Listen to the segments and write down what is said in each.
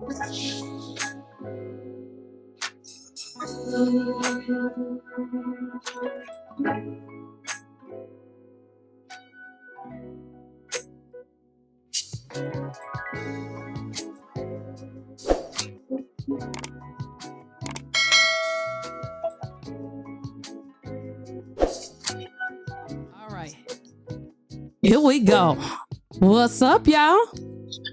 All right. Here we go. What's up, y'all?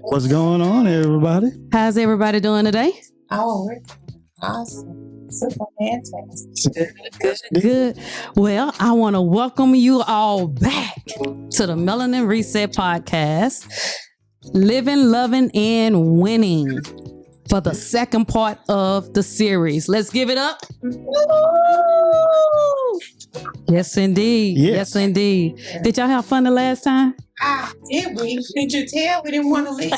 What's going on, everybody? How's everybody doing today? Oh, we're awesome. Super fantastic. Good. Well, I want to welcome you all back to the Melanin Reset Podcast, Living, Loving, and Winning, for the second part of the series. Let's give it up. Yes, indeed. Yes, indeed. Did y'all have fun the last time? Did we? Did you tell we didn't want to leave?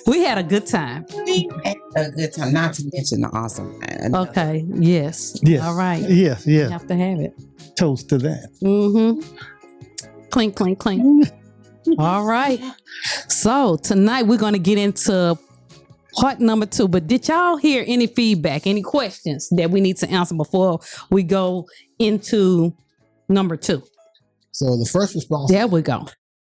we had a good time. We had a good time, not to mention the awesome time. Okay. Yes. Yes. All right. Yes. You Yes. have to have it. Toast to that. Mm-hmm. Clink, clink, clink. All right. So tonight we're going to get into part number 2. But did y'all hear any feedback, any questions that we need to answer before we go into number 2? So the first response, There we go.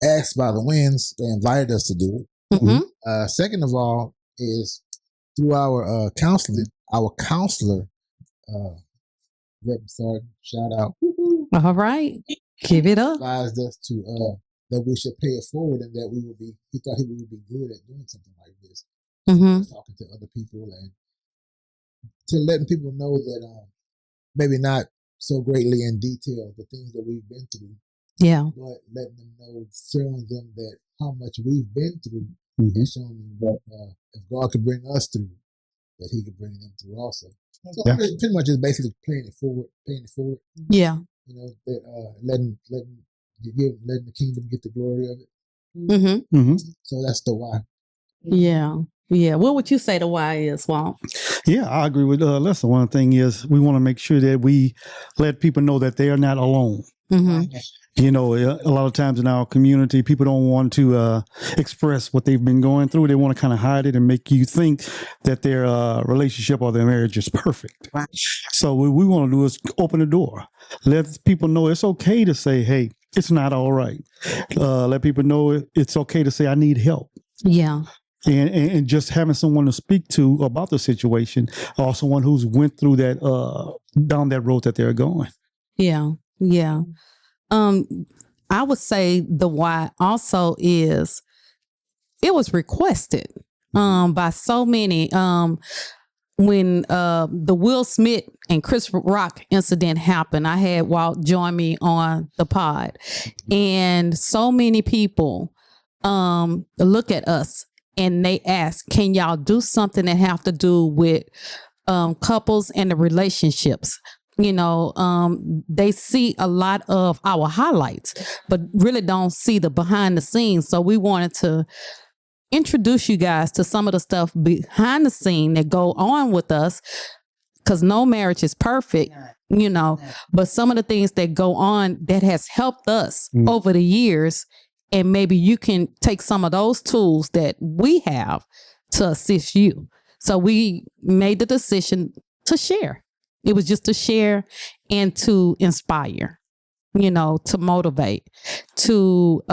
asked by the Winds, they invited us to do it. Mm-hmm. Second of all, is through our counseling, our counselor, Reverend Sergeant, shout out, All right. Give it up. advised us to that we should pay it forward and that we would be. He thought he would be good at doing something like this, Mm-hmm. talking to other people and to letting people know that maybe not so greatly in detail the things that we've been through, Yeah. but letting them know, showing them that how much we've been through, and showing them that if God could bring us through, that He could bring them through also. So Yeah. pretty much just basically paying it forward. Yeah. You know, that letting the kingdom get the glory of it. Mm-hmm. Mm-hmm. So that's the why. Yeah. Yeah. What would you say the why is, Walt? Yeah, I agree with Lester. One thing is we want to make sure that we let people know that they are not alone. Mm-hmm. You know, a lot of times in our community, people don't want to express what they've been going through. They want to kind of hide it and make you think that their relationship or their marriage is perfect. Right. So what we want to do is open the door. Let people know it's okay to say, hey, it's not all right. Let people know it's okay to say, I need help. Yeah. And just having someone to speak to about the situation, or someone who's went through that, down that road that they're going. Yeah. Yeah. I would say the why also is it was requested by so many. When the Will Smith and Chris Rock incident happened, I had Walt join me on the pod, and so many people look at us and they ask, can y'all do something that have to do with couples and the relationships? You know, they see a lot of our highlights, but really don't see the behind the scenes. So we wanted to introduce you guys to some of the stuff behind the scene that go on with us, because no marriage is perfect, you know, but some of the things that go on that has helped us over the years, and maybe you can take some of those tools that we have to assist you. So we made the decision to share. It was just to share and to inspire, you know, to motivate, to,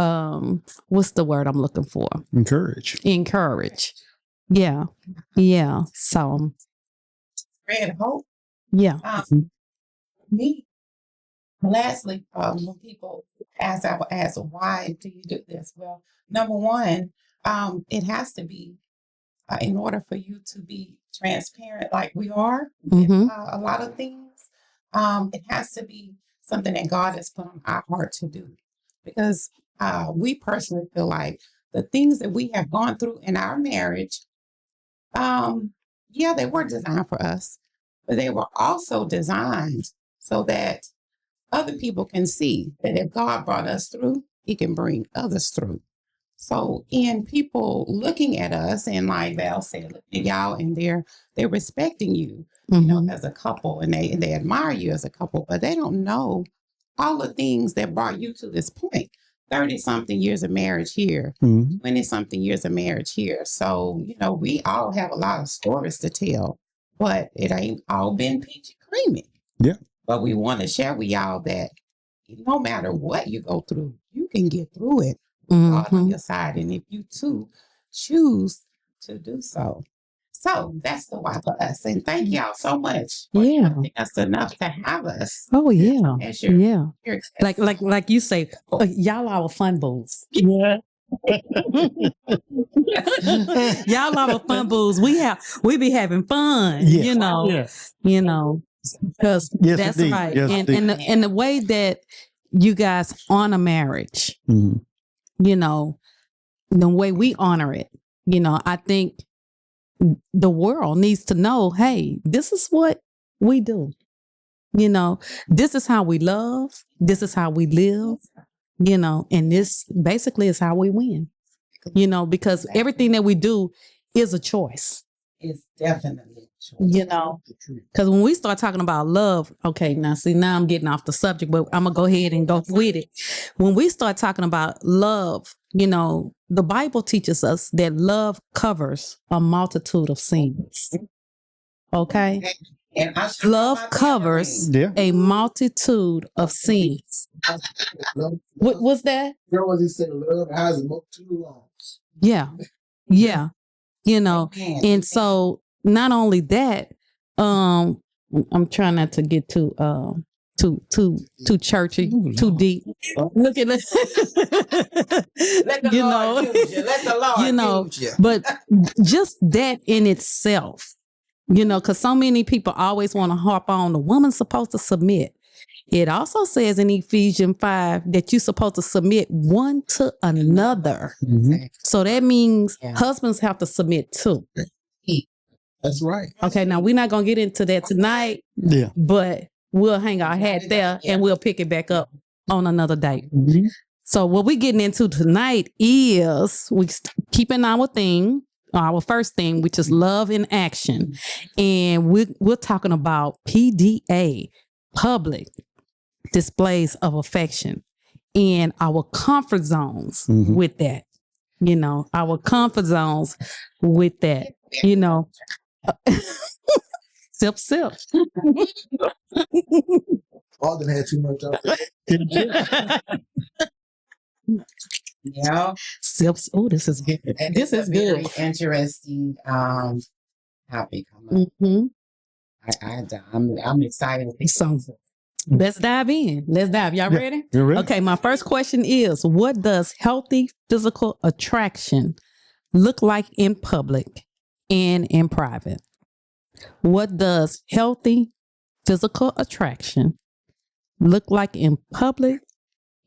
what's the word I'm looking for? Encourage. Yeah. Yeah. So, Spread hope. yeah. Me. Lastly, when people ask, I will ask, why do you do this? Well, number one, it has to be in order for you to be transparent like we are with a lot of things. It has to be something that God has put on our heart to do, because we personally feel like the things that we have gone through in our marriage, yeah, they were designed for us, but they were also designed so that other people can see that if God brought us through, He can bring others through. So in people looking at us, and like Val said, look at y'all, and they're respecting you, you know, as a couple, and they admire you as a couple, but they don't know all the things that brought you to this point. 30-something years of marriage here, Mm-hmm. 20-something years of marriage here. So, we all have a lot of stories to tell, but it ain't all been peachy creamy. Yeah. But we want to share with y'all that no matter what you go through, you can get through it with God on your side. And if you too choose to do so. So that's the why for us. And thank y'all so much for helping us enough to have us. Oh yeah. As your, your Like you say, y'all our fun bulls. Yeah. Y'all our fun bulls. We be having fun, Yes. because Yes, that's indeed. right. Yes, and indeed. and the way that you guys honor marriage, Mm-hmm. the way we honor it, I think the world needs to know, hey, this is what we do. This is how we love. This is how we live, and this basically is how we win, because everything that we do is a choice. It's definitely a choice. Because when we start talking about love, okay, now I'm getting off the subject, but I'm going to go ahead and go with it. When we start talking about love, the Bible teaches us that love covers a multitude of sins. Okay? And love covers a multitude of sins. What was that? You know what he said? Love has a multitude of wrongs. Yeah. And so not only that, I'm trying not to get too churchy, too deep. Look at this. Let the Lord use you. Let the Lord use you. But just that in itself, because so many people always want to harp on the woman's supposed to submit. It also says in Ephesians 5 that you're supposed to submit one to another. Mm-hmm. So that means husbands have to submit too. That's right. Okay, now we're not going to get into that tonight. Yeah. But we'll hang our hat there and we'll pick it back up on another day. Mm-hmm. So what we're getting into tonight is we keeping our thing, our first thing, which is love in action. And we're talking about PDA, public displays of affection, and our comfort zones with that. Our comfort zones with that. Sip, sip. Alden had too much of it. Sips. Oh, this is good. And This is good. Very interesting topic. I'm excited. So let's dive in. Y'all ready? You're ready? Okay, my first question is, what does healthy physical attraction look like in public and in private? What does healthy physical attraction look like in public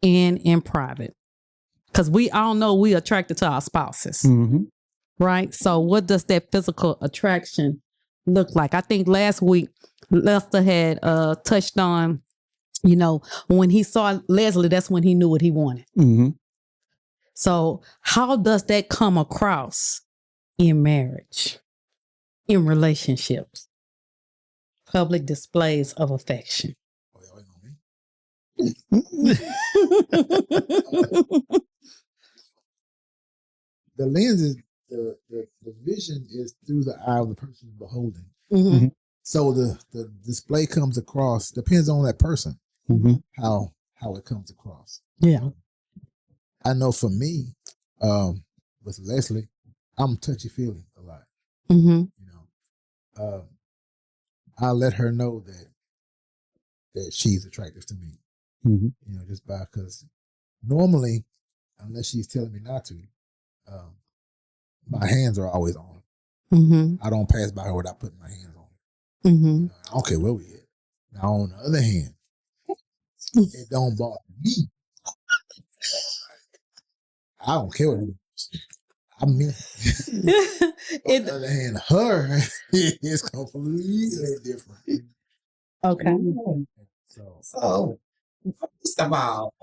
and in private? Because we all know we're attracted to our spouses, right? So what does that physical attraction look like? I think last week, Lester had touched on, when he saw Leslie, that's when he knew what he wanted. Mm-hmm. So how does that come across in marriage, in relationships? Public displays of affection. The lens is the vision is through the eye of the person beholding. Mm-hmm. So the display comes across, depends on that person, how it comes across. Yeah. I know for me, with Leslie, I'm touchy-feely a lot. Mm-hmm. I let her know that she's attractive to me. Just because normally, unless she's telling me not to, my hands are always on her. I don't pass by her without putting my hands on her. I don't care where we at. Now, on the other hand, it don't bother me. I don't care what it is. I mean, on the other hand, her is completely different. Okay. So first of all,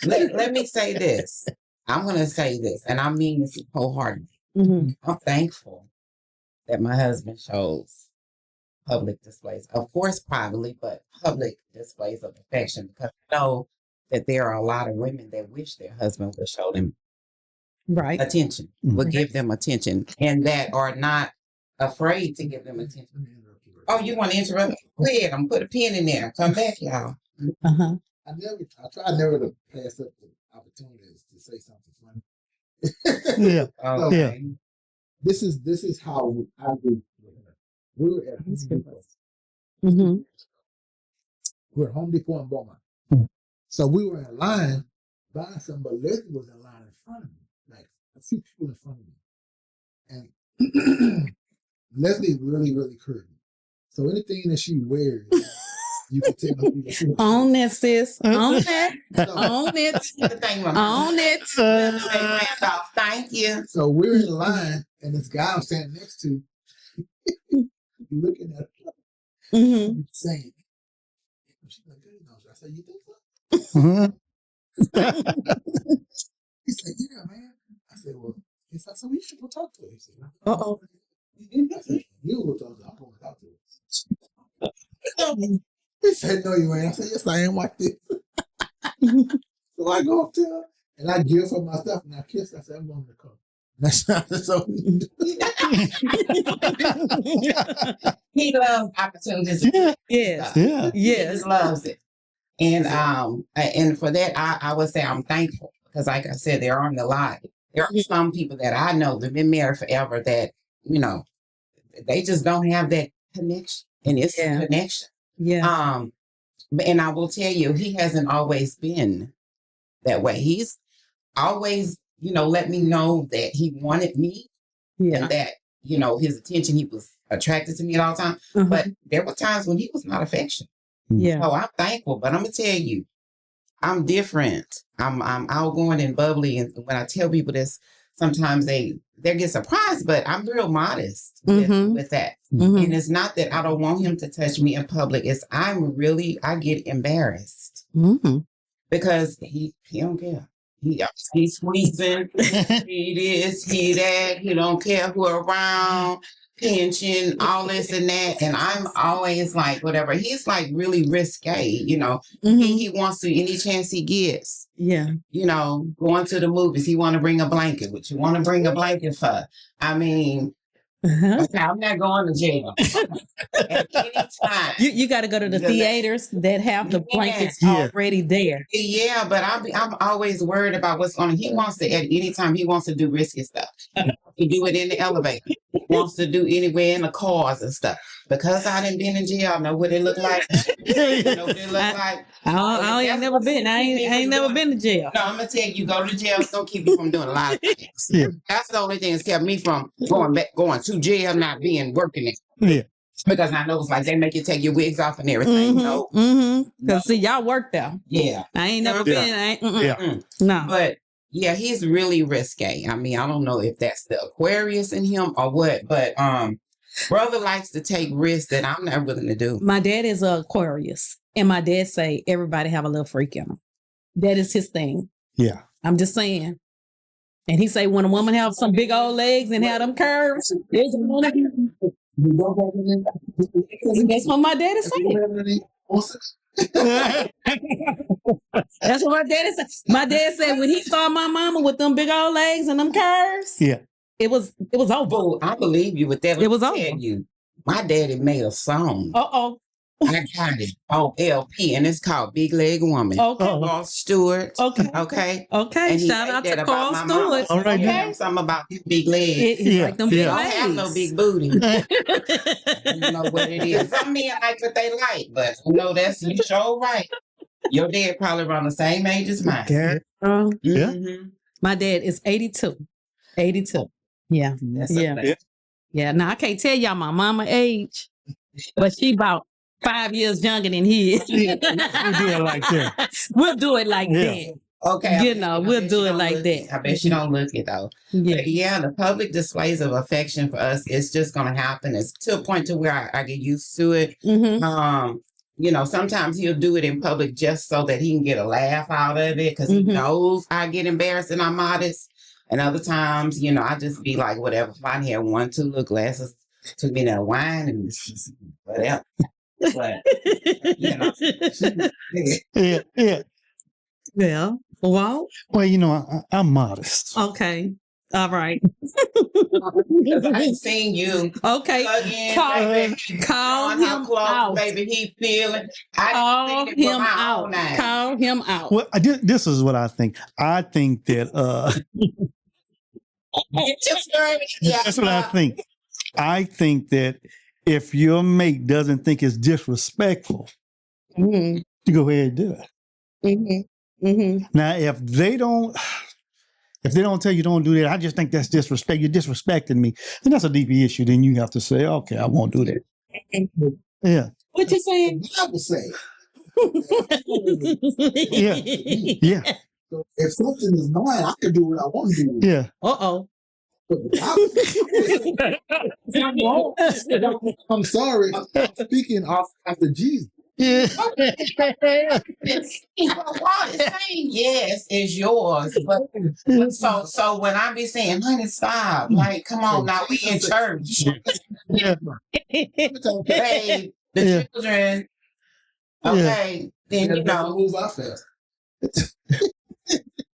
let me say this. I'm going to say this, and I mean this wholeheartedly. I'm thankful that my husband shows public displays, of course, privately, but public displays of affection, because I know that there are a lot of women that wish their husband would show them Right. attention, would give them attention, and that are not afraid to give them attention. Let me interrupt you. Oh, you want to interrupt? Go ahead. I'm put a pin in there. Come back, y'all. Uh-huh. I try never to pass up the opportunities to say something funny. Yeah. Okay. This is how I do. We were at Home Depot. Mm-hmm. We were at Home Depot in Beaumont. Mhm. So we were in line buying something, but Leslie was in line in front of me, like a few people in front of me. And Leslie is really, really curvy. So anything that she wears, you can tell me. Own that, sis. Own that. So, Own it. Own it. Thank you. so we're in line, and this guy I'm standing next to, looking at her, Mm-hmm. saying, "She's like, good enough." I said, "You think so?" He said, "Yeah, man." I said, "Well," he said, "So we should go talk to her." He said, Uh-oh. I said, "You go talk to her. I'm going to talk to her." He said, "No, you ain't." I said, "Yes, I am." Like this. So I go up to her and I give her my stuff and I kiss her. I said, "I'm going to the car." That's so. He loves opportunities. Yes. Yeah. He Yes. just loves it. And for that, I would say I'm thankful because, like I said, there aren't a lot. There are some people that I know that've been married forever that, you know, they just don't have that connection. And it's a connection. Yeah. And I will tell you, he hasn't always been that way. He's always, you know, let me know that he wanted me Yeah. and that, you know, his attention, he was attracted to me at all times. Uh-huh. But there were times when he was not affectionate. Yeah. So I'm thankful, but I'm gonna tell you, I'm different. I'm outgoing and bubbly, and when I tell people this, sometimes they get surprised. But I'm real modest with that, Mhm. and it's not that I don't want him to touch me in public. It's I get embarrassed Mhm. because he don't care. He's squeezing. He this, he that. He don't care who around. Pension, all this and that, and I'm always like, whatever. He's like really risque, you know. Mhm. He wants to any chance he gets, Yeah. you know, going to the movies. He want to bring a blanket. What you want to bring a blanket for? I mean, Uh-huh. okay, I'm not going to jail at any time. You got to go to the theaters that have the blankets already there. Yeah, but I'm always worried about what's going on. He wants to at any time. He wants to do risky stuff. He do it in the elevator. He wants to do anywhere in the cars and stuff. Because I didn't been in jail, I know what it look like. I know what it look like. I ain't never been. I ain't never been to jail. No, I'm gonna tell you, go to jail. It's gonna keep you from doing a lot of things. Yeah. That's the only thing that's kept me from going to jail, not being working it. Yeah. Because I know it's like they make you take your wigs off and everything. No. Because see, y'all work there. Yeah. I ain't never Yeah. been. I ain't, Yeah. No. But yeah, he's really risque. I mean, I don't know if that's the Aquarius in him or what, but brother likes to take risks that I'm not willing to do. My dad is a Aquarius, and my dad say everybody have a little freak in them. That is his thing. Yeah. I'm just saying. And he say when a woman have some big old legs and have them curves, there's a woman. That's what my dad is saying. That's what my dad said. My dad said when he saw my mama with them big old legs and them curves, Yeah. it was over. Oh, I believe you with that. It was Let me over. tell you, my daddy made a song. Uh-oh. I got it on LP, and it's called Big Leg Woman. Okay. Carl Stewart. Okay. Okay. Okay. And he Shout made out that to about Carl my mama. Stewart. All right, Okay. now. Something about his big legs. He Yeah, like them big yeah. Don't legs. have no big booty. You know what it is. Some men like what they like, but you know that's you sure right. Your dad probably around the same age as mine. Okay. Yeah. Mhm. My dad is 82. 82. Yeah. That's Yeah. a fact. Yeah. Now I can't tell y'all my mama age, but she about 5 years younger than he is. Yeah. We do it like that. We'll do it like Yeah. that. Okay. You know, we'll do it like that. I bet you don't look it though. Yeah. But yeah, the public displays of affection for us is just gonna happen. It's to a point to where I get used to it. Mm-hmm. You know, sometimes he'll do it in public just so that he can get a laugh out of it because he knows I get embarrassed and I'm modest. And other times, you know, I just be like, whatever. If I had 1, 2 little glasses, took me that wine and whatever. But, you know. Yeah. Yeah. Yeah. Well, Well, I'm modest. okay. All right. Because I ain't seen you. Okay. Plug in, baby. Call Showing how him close, out. baby, he feeling. I Call didn't see it with him my out. own eyes. Call him out. Well, this is what I think. I think that that's what I think. I think that if your mate doesn't think it's disrespectful, Mm-hmm. you go ahead and do it. Mm-hmm. Mm-hmm. Now, if they don't tell you don't do that, I just think that's disrespect. You're disrespecting me. And that's a deep issue. Then you have to say, okay, I won't do that. Yeah. What you saying? I would say. Yeah. Yeah. So if something is mine, I can do what I want to do. Yeah. Uh-oh. I'm sorry. I'm speaking off after Jesus. Yeah. While it's saying yes is yours, but so when I be saying, honey, stop, like, come on now, we in church. Yeah. Okay, the children. Okay, then move out fast.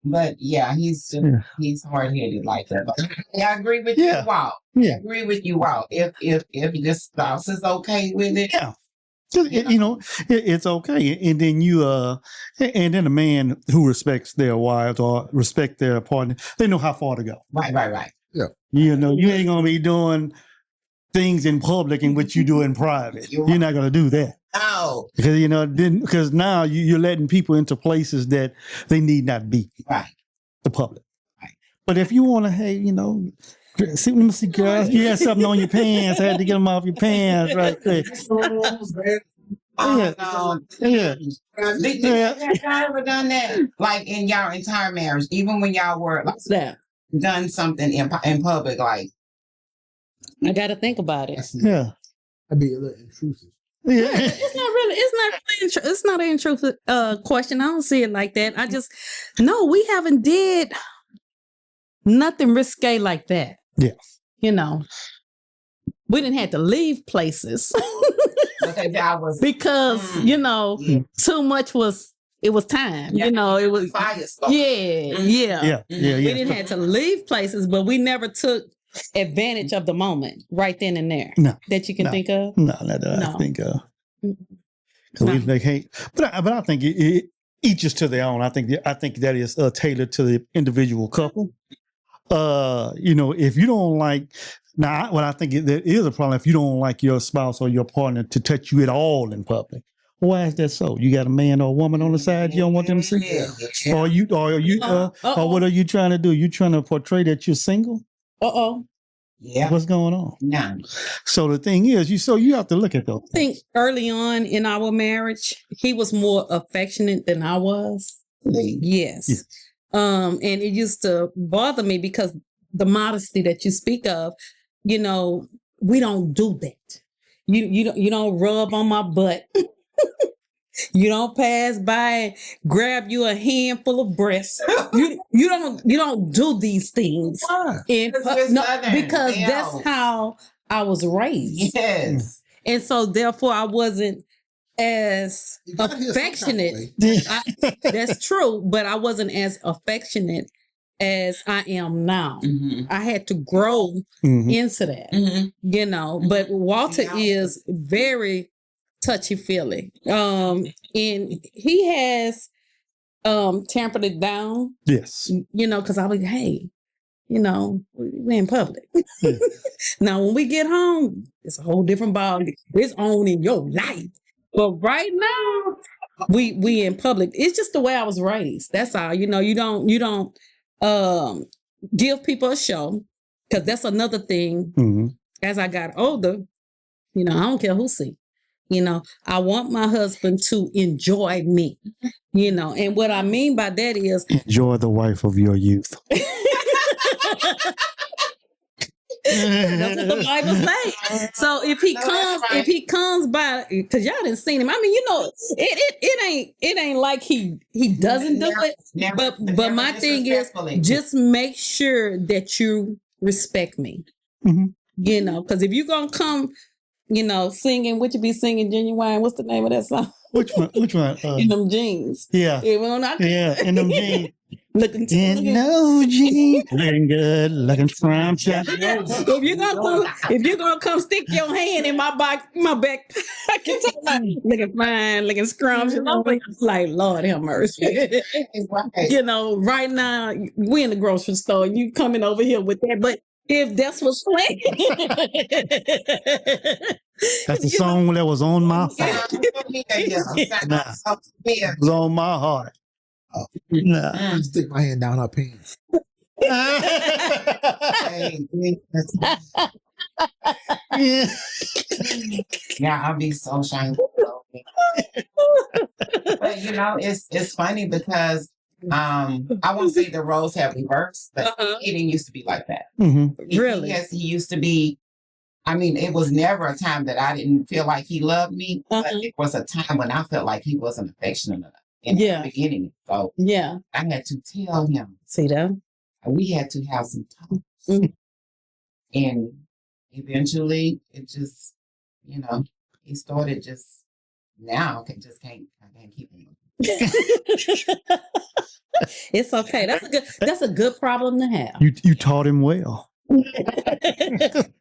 But yeah, he's hard headed like that. But I agree with Yeah. you, Walt. Yeah. I agree with you, Walt. If the spouse is okay with it, Yeah. It's okay. And then and then a man who respects their wives or respect their partner, they know how far to go. right. Yeah. You ain't going to be doing things in public in which you do in private. You're not going to do that. Oh, Because now you're letting people into places that they need not be. right. The public. Right. But if you want to, hey, let me see, girl, you had something on your pants. I had to get them off your pants right there. Oh, Yeah. no. Did y'all ever done that? Like in y'all entire marriage, even when y'all were like, That. done something in public, like I got to think about it. Yeah. That'd be a little intrusive. Yeah. It's not an intrusive question. I don't see it like that. I just, no, we haven't did nothing risque like that. Yeah. We didn't have to leave places because y'all was because, too much it was time. Yeah. It was fire stuff. Yeah. Yeah. We didn't have to leave places, but we never took advantage of the moment right then and there. No. That you can think of. No, not that I think of. No. We like, hey, but I think each is to their own. I think that is tailored to the individual couple. If you don't like, now what I think there is a problem if you don't like your spouse or your partner to touch you at all in public. Why is that so? You got a man or a woman on the side you don't want them to see? Yeah. Or what are you trying to do? You trying to portray that you're single? Yeah. What's going on? No. So the thing is, you have to look at those. I think early on in our marriage, he was more affectionate than I was. Yes. And it used to bother me because the modesty that you speak of, we don't do that. You don't rub on my butt. You don't pass by and grab you a handful of breasts. You don't do these things. Why? Because that's how I was raised. Yes. And so therefore I wasn't as affectionate. That's true, but I wasn't as affectionate as I am now. Mm-hmm. I had to grow into that. Mm-hmm. But Walter is very touchy-feely. And he has tempered it down. Yes. Because I was, hey, we're in public. Now, when we get home, it's a whole different ball. It's on in your life. But right now, we in public. It's just the way I was raised. That's all. You don't give people a show, because that's another thing. Mm-hmm. As I got older, I don't care who see. I want my husband to enjoy me. And what I mean by that is enjoy the wife of your youth. That's what the Bible says. So if he comes by, because y'all didn't see him. I mean, it ain't like he doesn't do it. But my thing is, just make sure that you respect me. Mm-hmm. Because if you're gonna come, singing, would you be singing Genuine? What's the name of that song? Which one? In them jeans. Yeah. Even In them jeans. looking In no jeans. Looking good, looking from if you're gonna come stick your hand in my back, I can tell you looking fine, looking scrumptious. I'm like, Lord have mercy. You know, right now we in the grocery store. You coming over here with that, but if that's what's playing, that's the song that was on my heart. It was on my heart. Nah. I stick my hand down her pants. Yeah, I'll be so ashamed. But you know, it's funny because I won't say the roles have reversed, but he didn't used to be like that. Really? Yes, he used to be. I mean, it was never a time that I didn't feel like he loved me, but it was a time when I felt like he wasn't affectionate enough in the beginning. So I had to tell him. See that? We had to have some talks. And eventually it just, you know, he started just now I can't keep him. It's okay. That's a good problem to have. You taught him well.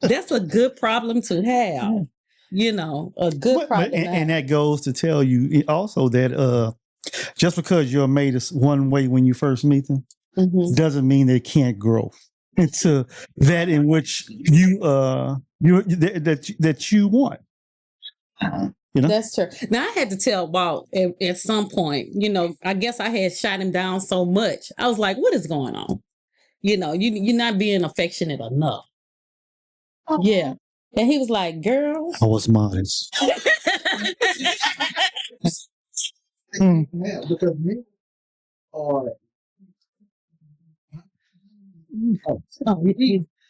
That's a good problem to have. You know, a good problem. And that goes to tell you also that just because you're made one way when you first meet them doesn't mean they can't grow into that in which you that you want. You know? That's true. Now I had to tell Walt at some point, you know, I guess I had shot him down so much. I was like, what is going on? You know, you're not being affectionate enough. Yeah. And he was like, girl. I was modest. Because me or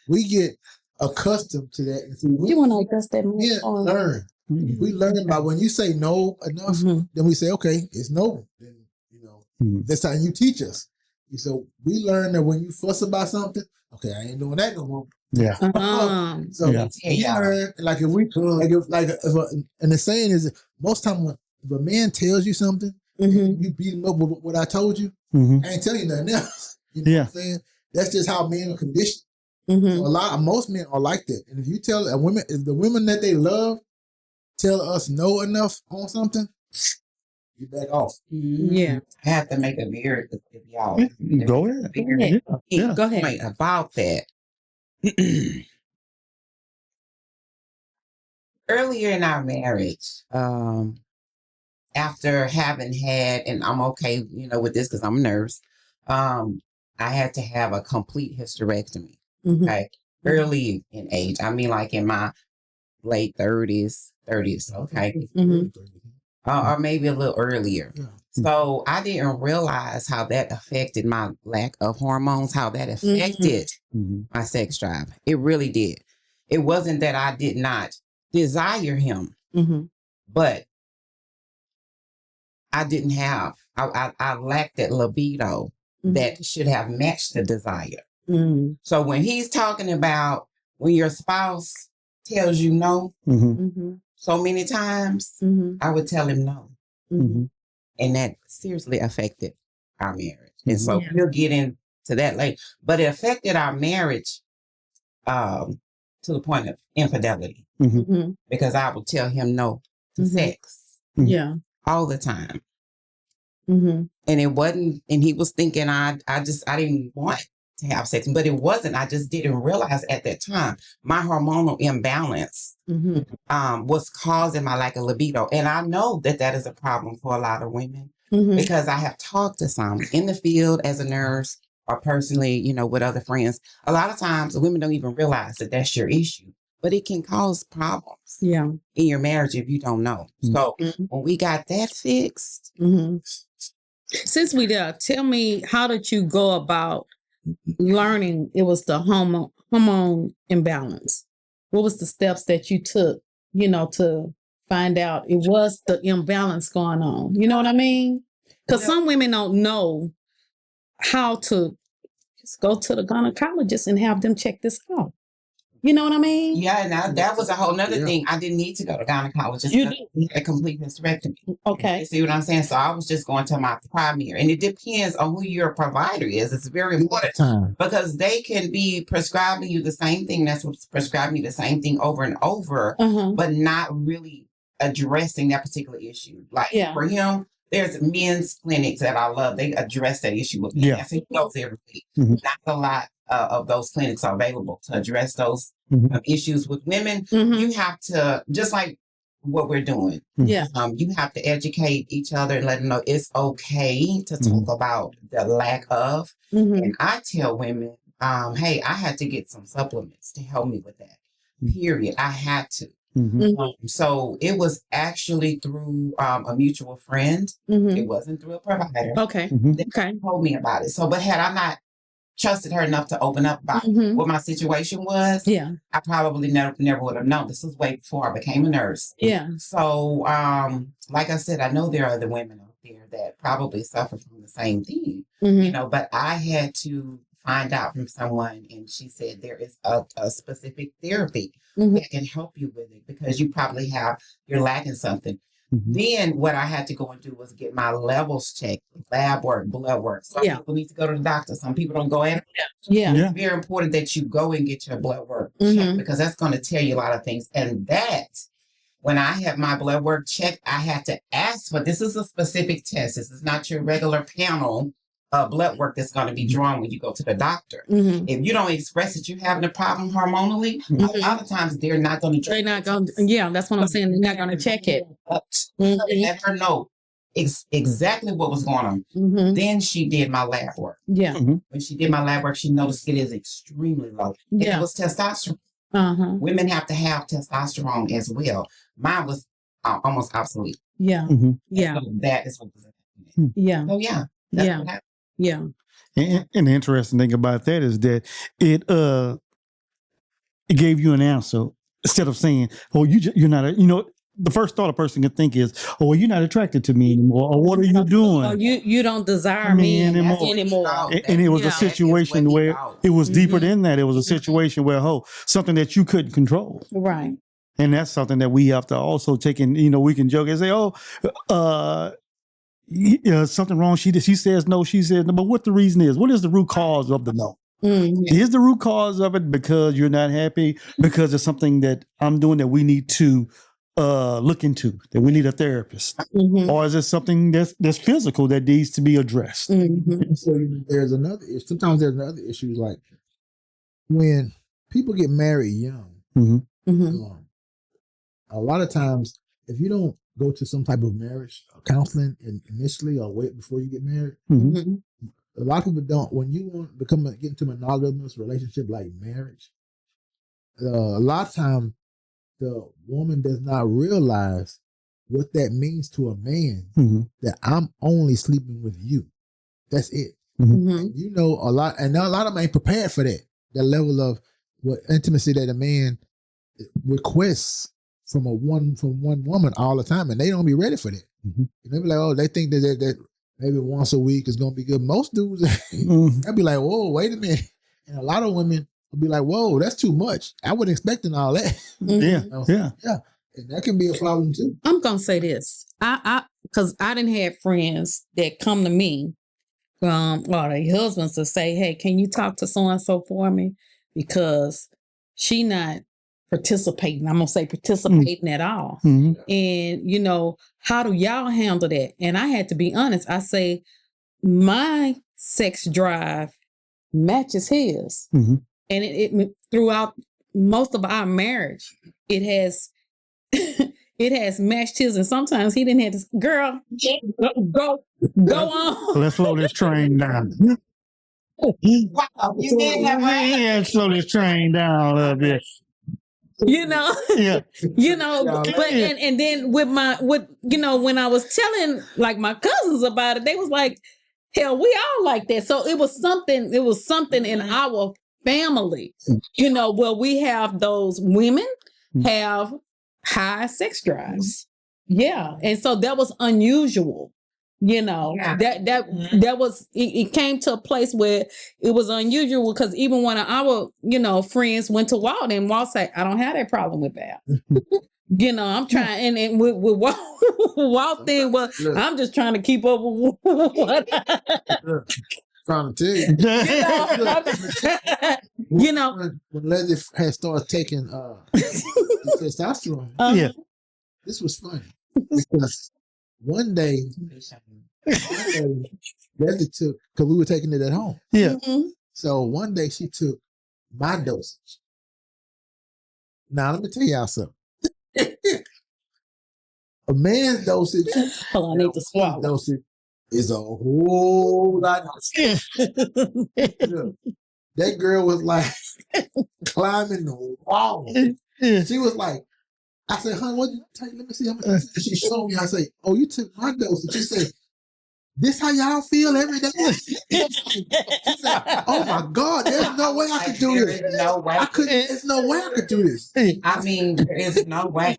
we get accustomed to that. And see, you want to adjust that more? Yeah, learn. We learn about when you say no enough, then we say, okay, it's no. Then, you know, that's how you teach us. So we learn that when you fuss about something, okay, I ain't doing that no more. Yeah. So we learn, like if we, and the saying is, most time when if a man tells you something, you beat him up with what I told you, I ain't tell you nothing else. You know what I'm saying? That's just how men are conditioned. So most men are like that. And if you tell if the women that they love tell us no enough on something, you back off. Yeah. I have to make a very good y'all. Go ahead. Go ahead. About that. Earlier in our marriage, after having had, and I'm okay, you know, with this because I'm a nurse, I had to have a complete hysterectomy. Okay. Early in age. I mean, like in my late 30s, okay. Or maybe a little earlier. So I didn't realize how that affected my lack of hormones, how that affected my sex drive. It really did. It wasn't that I did not desire him, but I didn't have, I lacked that libido that should have matched the desire. So when he's talking about when your spouse tells you no, so many times, I would tell him no. And that seriously affected our marriage. And so we'll get into that later. But it affected our marriage to the point of infidelity. Because I would tell him no to sex. All the time. And it wasn't, and he was thinking I didn't want to have sex, but it wasn't. I just didn't realize at that time my hormonal imbalance was causing my lack of libido. And I know that is a problem for a lot of women because I have talked to some in the field as a nurse or personally, you know, with other friends. A lot of times women don't even realize that that's your issue, but it can cause problems in your marriage if you don't know. So when we got that fixed. Since we there, tell me, how did you go about learning it was the hormone imbalance? What was the steps that you took, you know, to find out it was the imbalance going on? You know what I mean? Because some women don't know how to just go to the gynecologist and have them check this out. You know what I mean? Yeah, now that was a whole nother thing. I didn't need to go to gynecologist. You did a complete hysterectomy. Okay. You see what I'm saying? So I was just going to my primary, and it depends on who your provider is. It's very important because they can be prescribing you the same thing. That's what's prescribing you the same thing over and over, but not really addressing that particular issue. Like for him, there's men's clinics that I love. They address that issue with me. So he goes every week. Not a lot of those clinics are available to address those issues with women. You have to, just like what we're doing. You have to educate each other and let them know it's okay to talk about the lack of. And I tell women, hey, I had to get some supplements to help me with that. Period. I had to. So it was actually through a mutual friend. It wasn't through a provider. Okay. That told me about it. So, but had I not trusted her enough to open up about what my situation was, I probably never would have known. This was way before I became a nurse. So, like I said, I know there are other women out there that probably suffer from the same thing, you know, but I had to find out from someone, and she said there is a specific therapy that can help you with it because you're lacking something. Then what I had to go and do was get my levels checked, lab work, blood work. Some people need to go to the doctor. Some people don't go in. It's very important that you go and get your blood work checked because that's going to tell you a lot of things. And that, when I had my blood work checked, I had to ask for, this is a specific test. This is not your regular panel blood work that's going to be drawn when you go to the doctor. If you don't express that you're having a problem hormonally, a lot of times they're not going to. They're not going. That's what I'm saying. They're not going to check it. Let her know exactly what was going on. Then she did my lab work. When she did my lab work, she noticed it is extremely low. It was testosterone. Women have to have testosterone as well. Mine was almost obsolete. So that is what was happening. So that's what happened. And the interesting thing about that is that it gave you an answer instead of saying, "Oh, you're not," the first thought a person can think is, "Oh, well, you're not attracted to me anymore," or "What are you doing?" Or you don't desire me anymore. And it was a situation where it was deeper than that. It was a situation where, something that you couldn't control. Right. And that's something that we have to also take in. We can joke and say, something wrong. She says no. She says no. But what the reason is? What is the root cause of the no? Is the root cause of it because you're not happy? Because it's something that I'm doing that we need to look into, that we need a therapist? Or is it something that's physical that needs to be addressed? So there's another issue. Sometimes there's another issue, like when people get married young. A lot of times, if you don't go to some type of marriage counseling initially or wait before you get married, a lot of people don't. When you want to get into a monogamous relationship like marriage, a lot of times the woman does not realize what that means to a man, that I'm only sleeping with you. That's it. And a lot, and a lot of them ain't prepared for that level of what intimacy that a man requests from one woman all the time, and they don't be ready for that. They be like, they think that maybe once a week is gonna be good. Most dudes, they'll be like, whoa, wait a minute. And a lot of women will be like, whoa, that's too much. I wasn't expecting all that. Yeah. And that can be a problem too. I'm gonna say this. Because I didn't have friends that come to me, or their husbands to say, hey, can you talk to so-and-so for me? Because she not participating. I'm gonna say participating at all. And how do y'all handle that? And I had to be honest. I say my sex drive matches his, and it throughout most of our marriage, it has it has matched his. And sometimes he didn't have to. Girl, go on. Let's slow this train down. Wow, you did that right. Yeah, slow this train down a little bit. But and then when I was telling like my cousins about it, they was like, hell, we all like that. So it was something in our family, where we have those women have high sex drives. Yeah. And so that was unusual, You know, Yeah. that was it came to a place where it was unusual because even when our, friends went to Walt and Walt said, I don't have that problem with that. I'm trying and with Walt, Walt thing was Look. I'm just trying to keep up with what Trying to tell you. When Leslie had started taking testosterone, Yeah. this was funny because one day Leslie took, because we were taking it at home. Yeah. Mhm. So one day she took my dosage. Now let me tell y'all something. A man's dosage, Hold on, I need to swallow. dosage is a whole lot. That girl was like climbing the wall. Yeah. She was like, I said, honey, what did you take? Let me see how much. She showed me. I say, oh, you took my dosage. She said, this how y'all feel every day? She said, oh my God, there's no way I could do this. There is no way. There's no way I could do this. I mean, there is no way.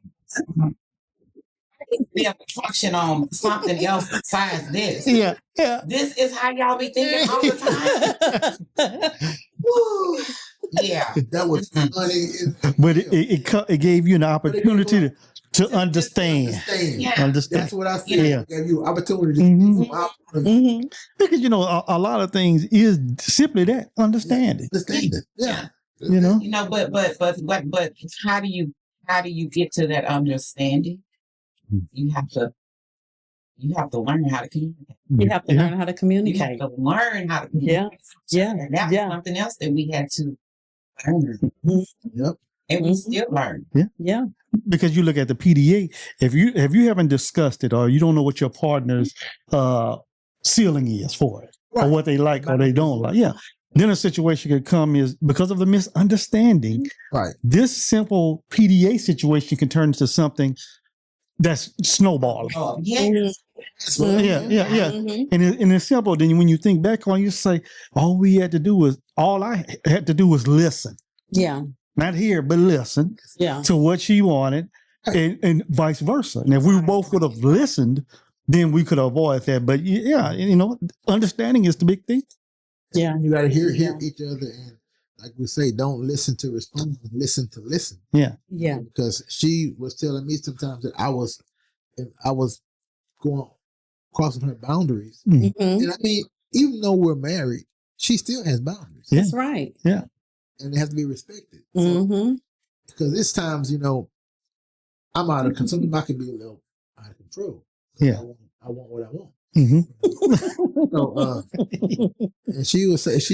We have to function on something else besides this. Yeah. Yeah. This is how y'all be thinking all the time. Woo. Yeah. That was funny. But it gave you an opportunity to understand. Yeah. Understand. That's what I said. Yeah. It gave you opportunity. Mhm. Because a lot of things is simply that understanding. Understand it. Yeah. But how do you get to that understanding? You have to learn how to communicate. You have to learn how to You have communicate. to learn how to communicate. Yeah. And that's something else that we had to learn. Yep. And we still learn. Yeah. Because you look at the PDA, if you haven't discussed it or you don't know what your partner's ceiling is for it, or what they like or they don't like, then a situation could come is because of the misunderstanding. Right. This simple PDA situation can turn into something that's snowballing. Oh, yeah. Yeah. Mhm. And it's simple. Then when you think back on, you say, all I had to do was listen. Yeah. Not hear, but listen Yeah. to what she wanted, and vice versa. And if we both would have listened, then we could avoid that. But understanding is the big thing. Yeah. You got to hear each other, and like we say, don't listen to respond, listen to listen. Yeah. Yeah. Because she was telling me sometimes that I was going crossing her boundaries. Mhm. And I mean, even though we're married, she still has boundaries. Yeah. That's right. Yeah. And they have to be respected. Mm-hmm. Because it's times, I'm out of control. Sometimes I can be a little out of control. Yeah. I want what I want. Mm-hmm. So, and she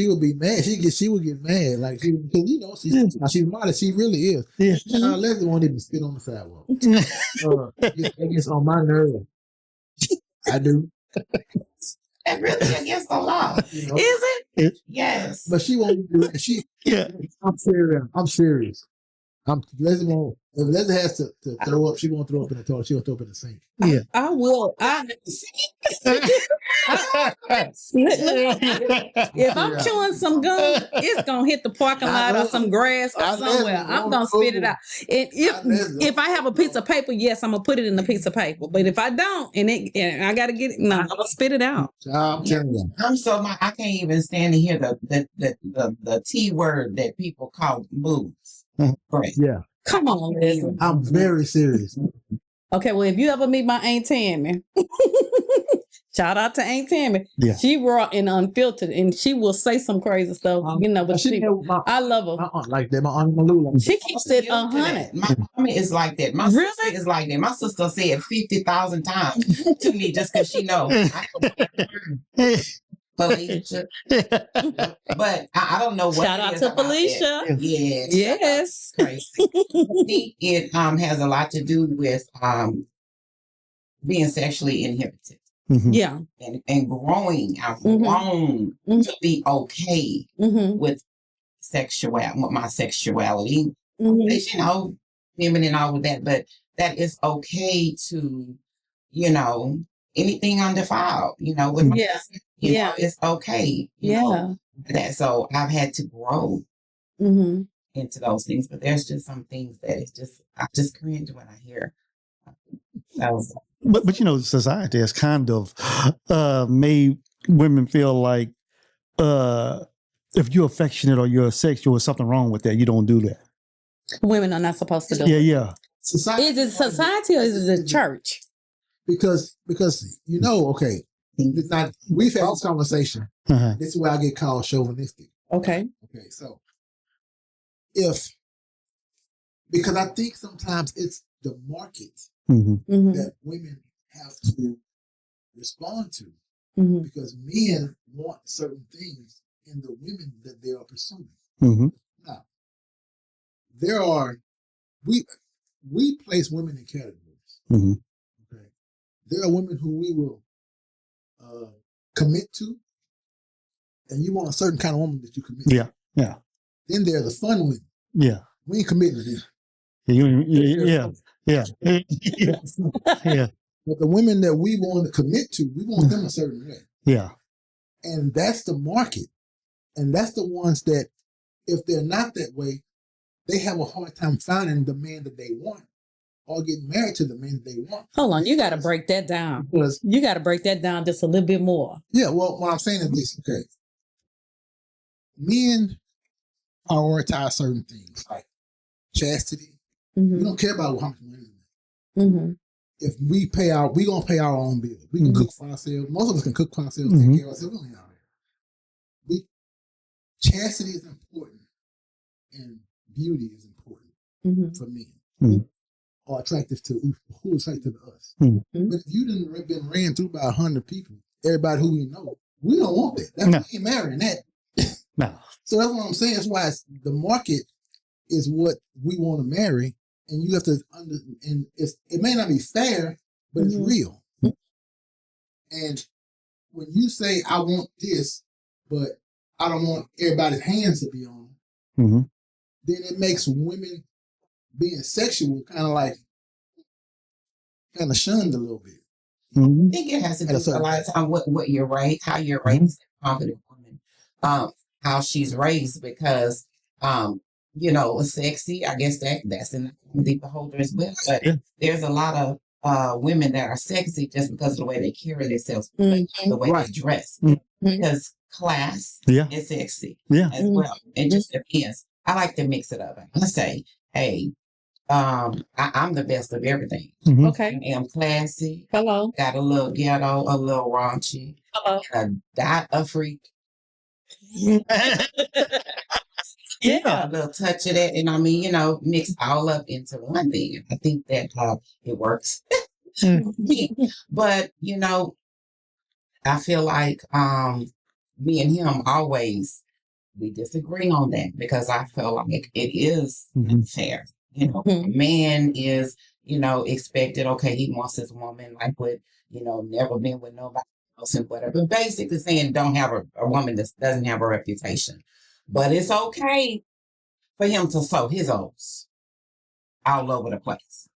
would be mad. She would get mad, like because she's modest. She really is. Yeah. Leslie won't even spit on the sidewalk. It gets on my nerve. I do. That's really against the law. Is it? Yes. But she won't do it. I'm serious. Leslie won't. If Leslie has to throw up, she won't throw up in the toilet. She'll throw up in the sink. Yeah. I will. If I'm chewing some gum, it's gonna hit the parking lot or some grass or somewhere. I'm gonna spit it out. And if I have a piece of paper, yes, I'm gonna put it in the piece of paper. But if I don't, and I gotta get it, no, I'm gonna spit it out. I'm telling you. I can't even stand to hear the T word that people call boobs. Right. Yeah. Come on, Leslie. I'm very serious. Okay, well, if you ever meet my Aunt Tammy, shout out to Aunt Tammy. Yeah. She raw and unfiltered, and she will say some crazy stuff. But I love her. My aunt like that. My aunt Malou. She keeps it 100. My mommy is like that. My sister is like that. My sister said 50,000 times to me just because she knows. Felicia. But I don't know what. Shout out to Felicia. Yeah. Yes. Crazy. I think it has a lot to do with being sexually inhibited. Mm-hmm. Yeah. And growing. I've grown to be okay with my sexuality. Mm-hmm. Women and all of that, but that it's okay to, anything undefiled, with my it's okay. That so I've had to grow into those things, but there's just some things that I just cringe when I hear. But you know, society has kind of made women feel like if you're affectionate or you're sexual, there's something wrong with that. You don't do that. Women are not supposed to do Yeah, it. yeah. Society, Is it society or is it the church? because you know, okay, it's not. We've had this conversation. Uh-huh. This is where I get called chauvinistic. Okay. Okay, so because I think sometimes it's the market Mm-hmm. that women have to respond to, Mm-hmm. because men want certain things in the women that they are pursuing. Mm-hmm. Now, we place women in categories. Mm-hmm. Okay, there are women who we will commit to, and you want a certain kind of woman that you commit to. Yeah, yeah. Then there's the fun women. Yeah. We ain't committing to them. Yeah. Yeah. But the women that we want to commit to, we want them a certain way. Yeah. And that's the market. And that's the ones that, if they're not that way, they have a hard time finding the man that they want or getting married to the man that they want. Hold on, you got to break that down. Because, You got to break that down just a little bit more. yeah, well, what I'm saying is this, okay. Men prioritize certain things like chastity. We Mm-hmm. don't care about how much money we make. Mm-hmm. If we gonna pay our own bills. We can cook for ourselves. Most of us can cook for ourselves, Mhm. take care of ourselves. We don't need all that. Chastity is important, and beauty is important Mm-hmm. for men. Mhm. Or attractive to who attractive to us. Mhm. But if you done been ran through by 100 people, everybody who we know, we don't want that. That's No. why we ain't marrying that. No. So that's what I'm saying. That's why the market is what we want to marry, and you have to it may not be fair, but it's Mhm. real. And when you say I want this, but I don't want everybody's hands to be on it, Mm-hmm. then it makes women being sexual kind of shunned a little bit. Mm-hmm. I think it has to do At a with a certain lot of time what you're raised, how you're raised, confident woman, how she's raised, because sexy. I guess that's in the beholder as well. But Yeah. there's a lot of women that are sexy just because of the way they carry themselves, Mm-hmm. the way Right. they dress, Mhm. because class Yeah. is sexy Yeah. as well. It just depends. I like to mix it up. I say, hey, I'm the best of everything. Mm-hmm. Okay. I am classy. Hello. Got a little ghetto, a little raunchy, Hello. a dot of freak, Yeah. a little touch of that, and I mean, mix all up into one thing. I think that it works. But I feel like me and him always we disagree on that, because I feel like it is Mhm. fair. Mhm. A man is, expected, okay, he wants his woman like with, never been with nobody else and whatever. Basically saying don't have a woman that doesn't have a reputation. But it's okay for him to sow his oats all over the place.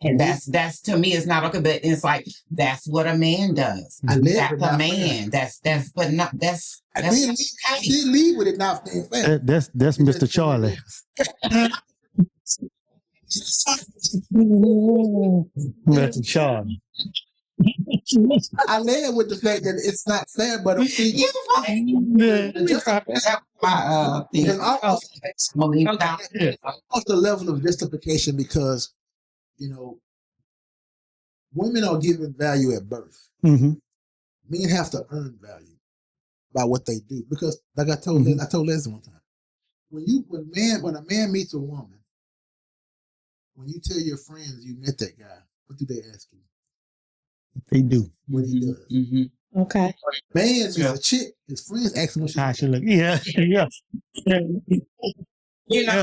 And that's to me, it's not okay, but it's like that's what a man does. I live That's with a not man. That's but not that's I that's did okay. leave with it not being fair. That's Mr. Charlie. Mr. Charlie. I live with the fact that it's not fair, but see, You my thing. it's almost the level of justification, because women are given value at birth. Mm-hmm. Men have to earn value by what they do, because like I told Leslie one time, when a man meets a woman, when you tell your friends you met that guy, what do they ask you? They do. What he does. Mm-hmm. Okay. Man is a chick. His friends ask him what she How does. she look? Yeah. Yeah.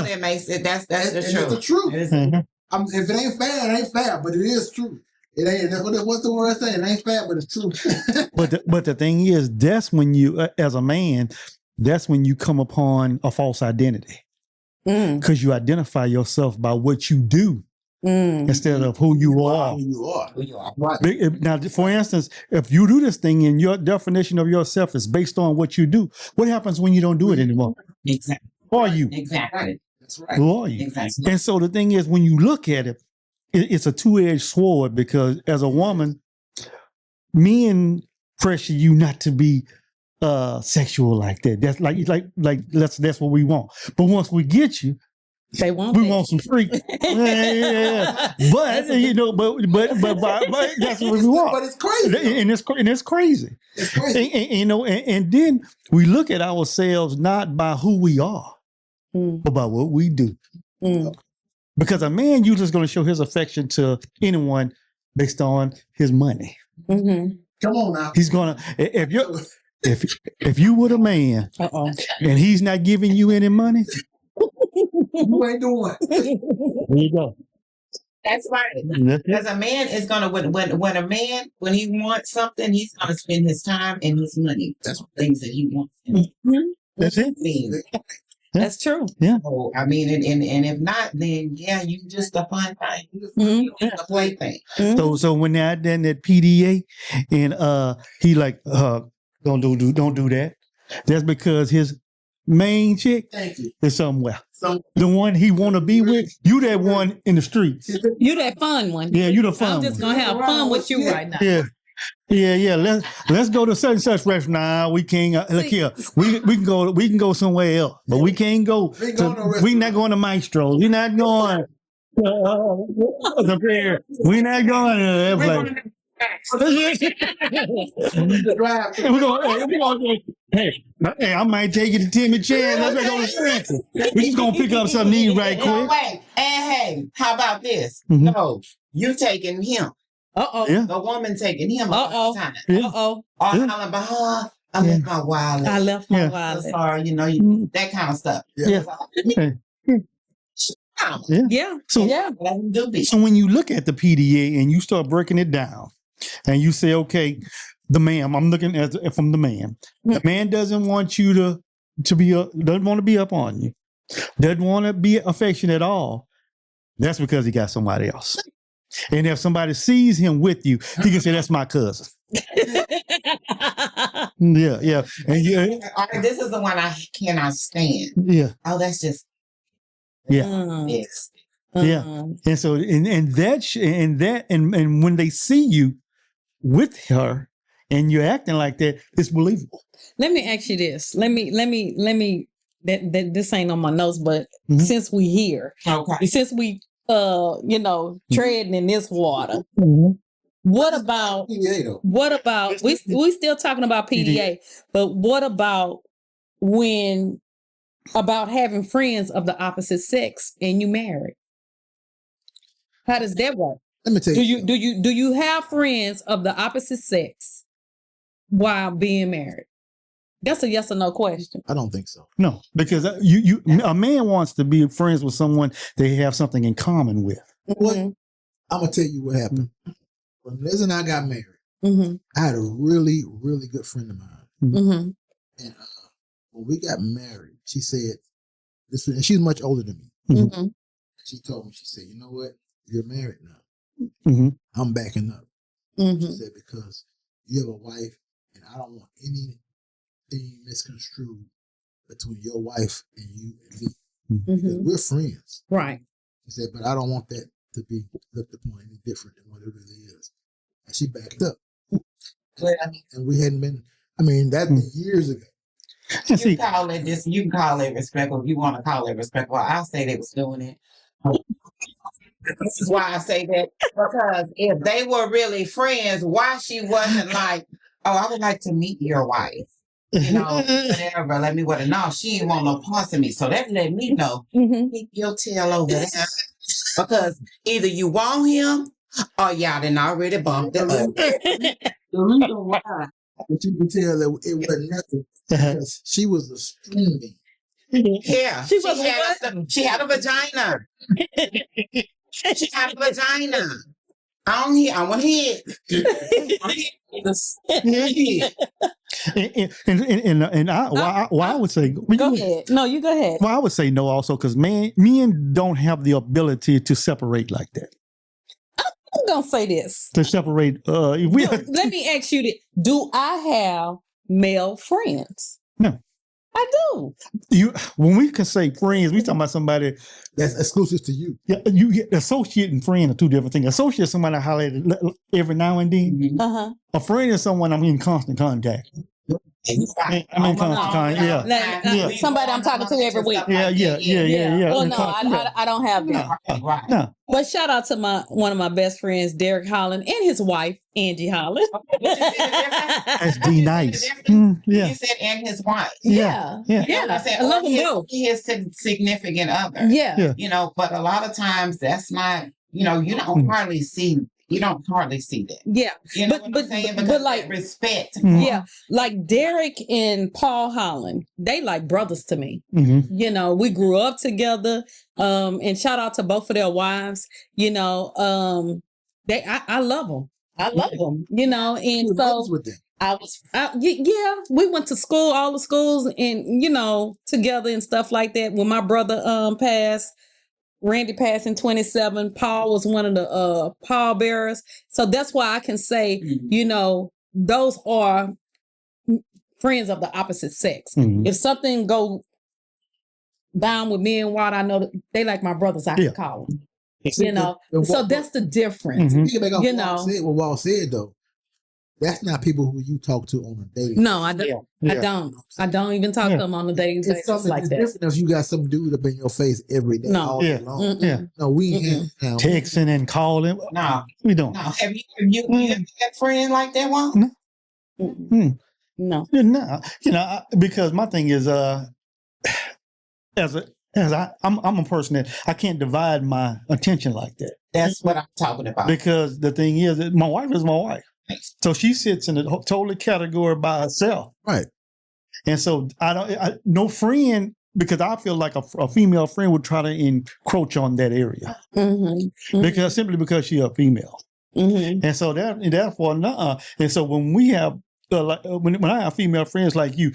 That makes it. That's the And truth. it's the truth. It is- Mm-hmm. If it ain't fair, it ain't fair, but it is true. It ain't. What's the word saying? It ain't fair, but it's true. But the thing is, that's when you, as a man, that's when you come upon a false identity, because you identify yourself by what you do instead of who you are. Who you are. Right. Now, for instance, if you do this thing and your definition of yourself is based on what you do, what happens when you don't do it anymore? Exactly. Who are you? Exactly. That's right. Who are you? Exactly. And so the thing is, when you look at it, it's a two-edged sword because as a woman, men pressure you not to be sexual like that. That's that's what we want. But once we get you, They want we that. want some freak. Yeah. But you know, but that's what we want. But it's crazy. And it's crazy. It's crazy. And, you know, and then we look at ourselves not by who we are, but by what we do. Because a man usually is going to show his affection to anyone based on his money. Come on now. He's gonna if you were a man and he's not giving you any money, You ain't doing. there you go. That's right. Because a man is gonna when he wants something, he's gonna spend his time and his money. That's things that he wants. That's it. That's true. Yeah. So, I mean, and if not, then yeah, you just a fun thing. You just a plaything. So when I done that PDA and he like don't do that. That's because his main chick is somewhere. The one he want to be with, you that one in the streets. You that fun one. Yeah, you the fun I'm just one. gonna have fun with you right now. Yeah. Let's go to such and such restaurant. Nah, we can't. Look here, we can go somewhere else, but we can't go. We not going to Maestro. We not going. The fair. We not going to that place. Hey, I might take you to Timmy Chan. Let's go to Spencer. We just gonna pick up something to eat right quick. Wait, and hey, how about this? No, you taking him. Yeah. The woman taking him all the time. All hollering about, I left my wallet. I left my I'm wallet. sorry, you know, that kind of stuff. Yeah. So when you look at the PDA and you start breaking it down, and you say, okay, the man, I'm looking at from the man. The man doesn't want you to be doesn't want to be up on you, doesn't want to be affectionate at all. That's because he got somebody else. And if somebody sees him with you, he can say, that's my cousin. Yeah. And this is the one I cannot stand. Yeah. Oh, that's just yes. Yeah. And so and when they see you with her and you're acting like that, it's believable. Let me ask you this. Let me this ain't on my notes, but since we here, since we treading in this water, what about we still talking about PDA, but what about about having friends of the opposite sex and you married? How does that work? Let me tell you. Do you have friends of the opposite sex while being married? That's a yes or no question. I don't think so. No, because a man wants to be friends with someone they have something in common with. What? I'm gonna tell you what happened. When Liz and I got married, I had a really, really good friend of mine. And when we got married, she said, and she's much older than me. She told me, she said, you know what? You're married now. I'm backing up. She said, because you have a wife and I don't want anything misconstrued between your wife and you and me. Because we're friends. Right. She said, but I don't want that to be looked upon any different than what it really is. And she backed up. And we hadn't been, that years ago. You can call it respectful if you want to call it respectful. I say they was doing it. This is why I say that, because if they were really friends, why she wasn't like, oh, I would like to meet your wife, whatever. Let me no, she ain't want no parts of me. So that let me know, keep your tail over there, because either you want him or y'all done already bumped it up. The reason why, but you can tell that it wasn't nothing, because she was a streaming. Yeah, she had a vagina. She had a vagina. I want head. Why I would say go ahead. No, you go ahead. Well, I would say no also because men don't have the ability to separate like that. I'm gonna say this. To separate let me ask you this. Do I have male friends? No. I do. When we can say friends, we talking about somebody That's exclusive to you. Yeah, you get associate and friend are two different things. Associate is somebody I highlight every now and then. Uh-huh. A friend is someone I'm in constant contact. I'm in constant contact. Yeah. Like, somebody I'm talking to every week. Yeah. Well, no, I don't have that. No. But shout out to one of my best friends, Derek Holland, and his wife, Angie Holland. That's D nice. Yeah. You said and his wife. Yeah. I love them both. His significant other. Yeah. You know, but a lot of times that's not, you know, you don't hardly see that. Yeah. You know what I'm saying? Because but like respect. Yeah. Like Derek and Paul Holland, they like brothers to me. Mm-hmm. You know, we grew up together. And shout out to both of their wives. You know, I love them. I love them. You know, and so with them. we went to school, all the schools, and you know, together and stuff like that. When my brother passed, Randy passed in 27. Paul was one of the pallbearers. So that's why I can say, you know, those are friends of the opposite sex. Mm-hmm. If something go down with me and Walt, I know that they like my brothers. I can call them. You know, so that's the difference. Mm-hmm. You know, what Walt said though. That's not people who you talk to on a daily. No, I don't. I don't even talk to them on a daily basis like that. It's different if you got some dude up in your face every day. No. All day long. No, we ain't texting and calling. No, we don't. No. Have you had a friend like that one? No. No. You know, because my thing is, I'm a person that I can't divide my attention like that. That's what I'm talking about. Because the thing is, that my wife is my wife. So she sits in a totally category by herself. Right. And so no friend, because I feel like a female friend would try to encroach on that area. Because she's a female. And so therefore, and so when we have, when I have female friends like you,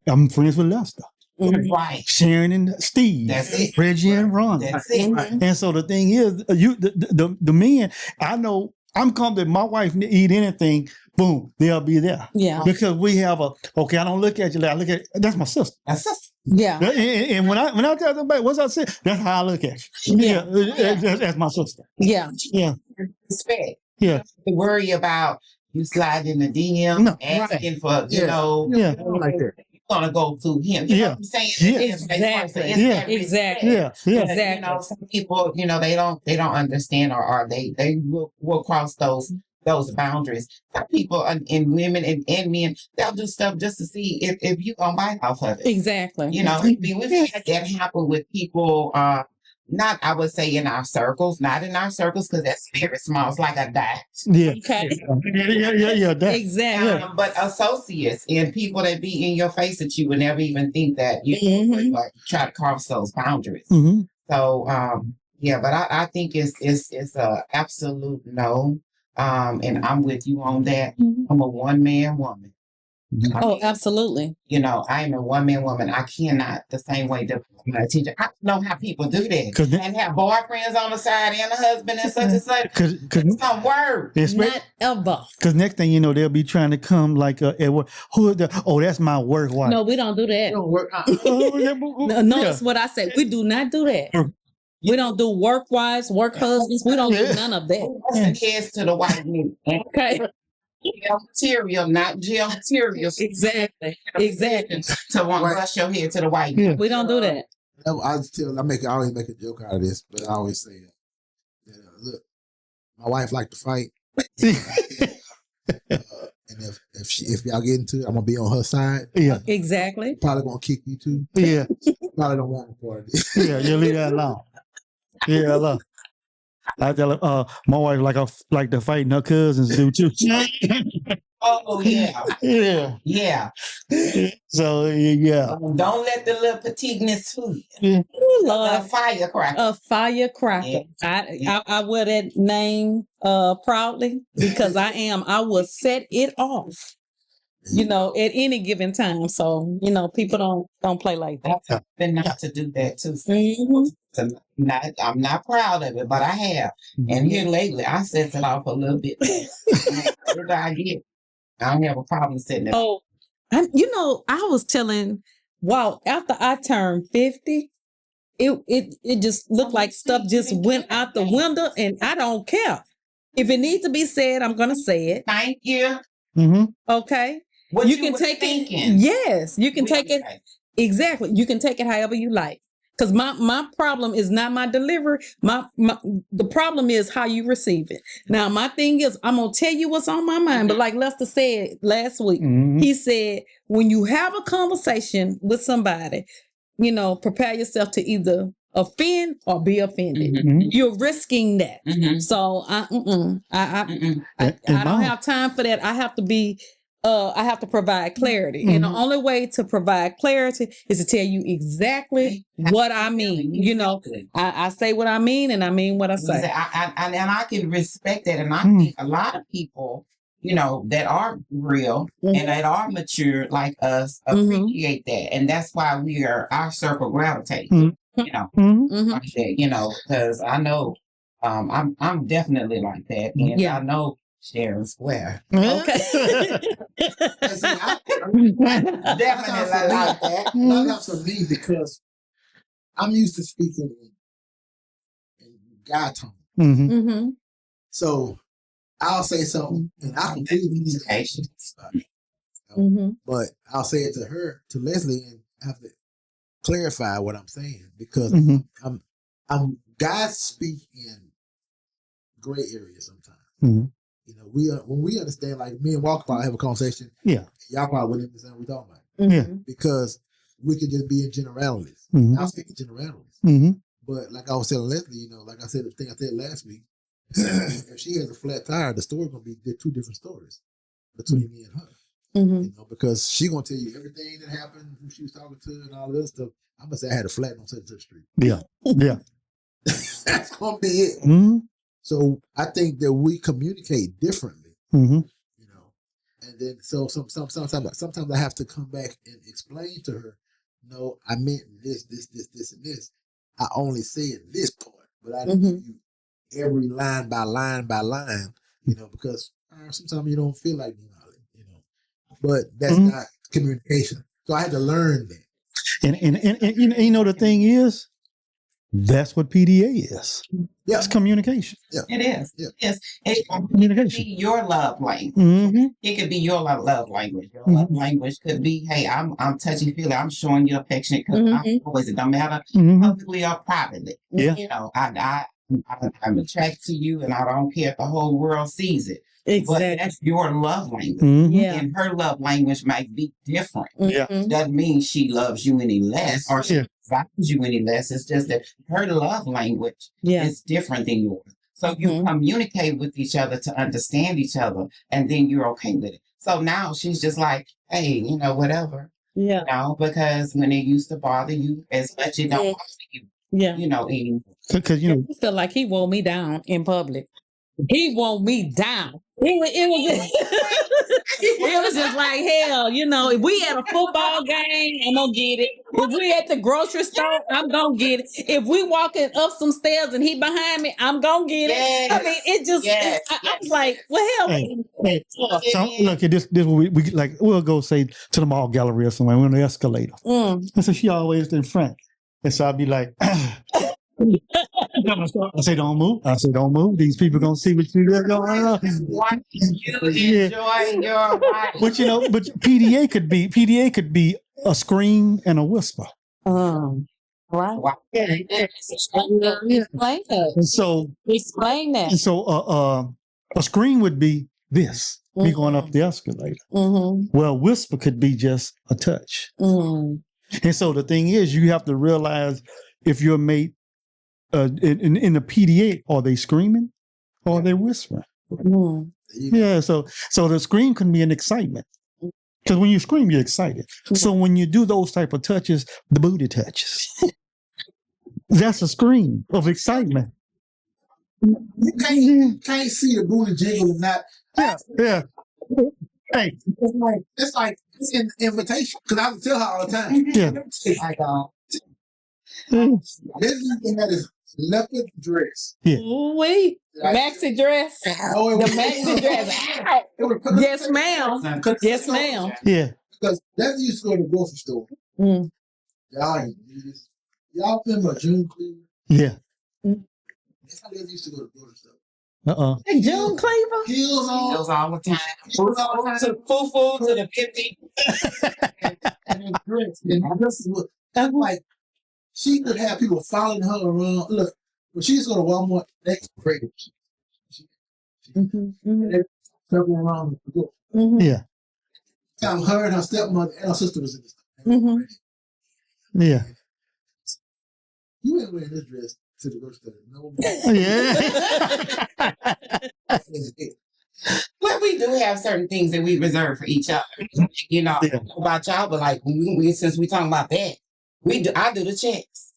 I'm friends with Lester. Right. Sharon and Steve. That's it. Reggie and Ron. That's it. And so the thing is, the men, I know I'm confident my wife eat anything, boom, they'll be there. Yeah. Because we have I don't look at you like I look at that's my sister. That's sister. Yeah. And when I tell somebody what's I say, that's how I look at you. Yeah. That's my sister. Yeah. Yeah. Respect. Yeah. To worry about you sliding in the DM, asking for, you know, like that. Gonna go through him. You know what I'm saying? Exactly. Exactly. Yeah. You know, some people, you know, they don't understand or they will cross those boundaries. Some people and women and men, they'll do stuff just to see if you gonna bite off of it. Exactly. You know, we've had that happen with people, not, I would say not in our circles, because that's very small. It's like a dot. Yeah. Okay. Yeah. Exactly. But associates and people that be in your face that you would never even think that you like try to cross those boundaries. Mm-hmm. So, but I think it's a absolute no. And I'm with you on that. I'm a one-man woman. Oh, absolutely. You know, I am a one-man woman. I cannot the same way that my teacher. I don't know how people do that and have boyfriends on the side and a husband and such and such. It's not work. Not ever. Because next thing you know, they'll be trying to come like Edward. That's my work wife. No, we don't do that. Don't work. Notice what I said. We do not do that. We don't do work wives, work husbands. We don't do none of that. That's the kids to the white men. Okay. Gel material, not gel materials. Exactly. To want to brush your hair to the white. Yeah. We don't do that. I always make a joke out of this, but I always say, look, my wife like to fight, and if y'all get into it, I'm gonna be on her side. Yeah, exactly. Probably gonna kick you too. Yeah, probably don't want a part of this. Yeah, you leave that alone. Yeah, alone. I tell her, my wife like to fight and her cousins do too. Oh yeah. Yeah. So yeah. Don't let the little petiteness fool you. Yeah. A firecracker. A firecracker. Yeah. I wear that name proudly because I will set it off. You know, at any given time. So, you know, people don't play like that. I've been not to do that too. Mm-hmm. I'm not proud of it, but I have. And here lately, I set it off a little bit. Whatever I get, I don't have a problem setting it off. I was telling wow, after I turned 50, it just looked like stuff just went out the window, and I don't care. If it needs to be said, I'm gonna say it. Thank you. Mm-hmm. Okay. What you you can was take thinking. it. Yes, you can We take it. okay. Exactly. You can take it however you like. Because my problem is not my delivery. The problem is how you receive it. Now, my thing is, I'm gonna tell you what's on my mind. But like Lester said last week, he said, when you have a conversation with somebody, prepare yourself to either offend or be offended. You're risking that. So I don't have time for that. I have to be. I have to provide clarity. And the only way to provide clarity is to tell you exactly what I mean. I say what I mean, and I mean what I say. And I can respect that. And I think a lot of people, that are real and that are mature like us appreciate that. And that's why our circle gravitates, like that, because I know I'm definitely like that. And I know Sharon Square. Okay. See, Definitely like that. That's for me because I'm used to speaking in guy tone. So I'll say something and I can but I'll say it to her, to Leslie, and have to clarify what I'm saying because I'm guys speak in gray areas sometimes. When we understand, like me and Walker probably have a conversation. Yeah, y'all probably wouldn't understand what we're talking about. Yeah, because we could just be in generalities. I'll speak in generalities. But like I was telling Leslie, like I said, the thing I said last week, if she has a flat tire, the story's gonna be two different stories between me and her. Because she's gonna tell you everything that happened, who she was talking to, and all this stuff. I'm gonna say I had a flat on such and such street. Yeah, yeah. That's gonna be it. So I think that we communicate differently, and then so sometimes I have to come back and explain to her, no, I meant this, and this. I only said this part, but I didn't give you every line by line by line, because sometimes you don't feel like but that's not communication. So I had to learn that. And the thing is, that's what PDA is. Yeah. It's communication. Yeah. It is. Yeah. Yes. It communication. Be your love language. It could be your love language. Your love language could be, hey, I'm touchy feely. I'm showing you affection because I'm always, it don't matter publicly or privately. Yeah. I'm attracted to you and I don't care if the whole world sees it. Exactly. But that's your love language. Yeah. And her love language might be different. Yeah. Doesn't mean she loves you any less or she values you any less. It's just that her love language is different than yours. So you communicate with each other to understand each other, and then you're okay with it. So now she's just like, hey, whatever. Yeah. Because when it used to bother you as much, it don't bother you. Yeah. Anymore. Because I feel like he wore me down in public. He wore me down. It was just like hell, if we at a football game, I'm gonna get it. If we at the grocery store, I'm gonna get it. If we walking up some stairs and he behind me, I'm gonna get it. I mean, it just I was like, well, hell. So look, this we like we'll go say to the mall gallery or somewhere. We're on the escalator. And so she always in front. And so I'd be like, I say, don't move. I say, don't move. These people gonna see what you got going on. Watch you enjoy your life. But but PDA could be a scream and a whisper. Right. Explain that. And so explain that. And so a scream would be this. Me going up the escalator. Well, whisper could be just a touch. And so the thing is, you have to realize if your mate in the PDA, are they screaming or are they whispering? Yeah, so the scream can be an excitement. Because when you scream, you're excited. So when you do those type of touches, the booty touches. That's a scream of excitement. You can't see the booty jiggle and not. Yeah. Hey, it's like an invitation because I have to tell her all the time. Yeah. I go. This thing that is leopard dress. Yeah. Wait, maxi dress. Oh, the maxi dress. Yes, ma'am. Yes, ma'am. Yeah. Because that used to go to the grocery store Mm. Y'all remember June Cleaver? Yeah. That's how they used to go to grocery store. Hey, June Cleaver? Heels Heels on. all the time. To fufu to the 50. And dress. And this is what, that's like, she could have people following her around. Look, when she used to go to Walmart, that's crazy. They're circling around the door. Yeah. Her and her stepmother and her sister was in this. Yeah. You ain't wearing this dress to the grocery store. No. Yeah. Well, we do have certain things that we reserve for each other. You know, I don't know about y'all, but like since we talking about that, I do the checks.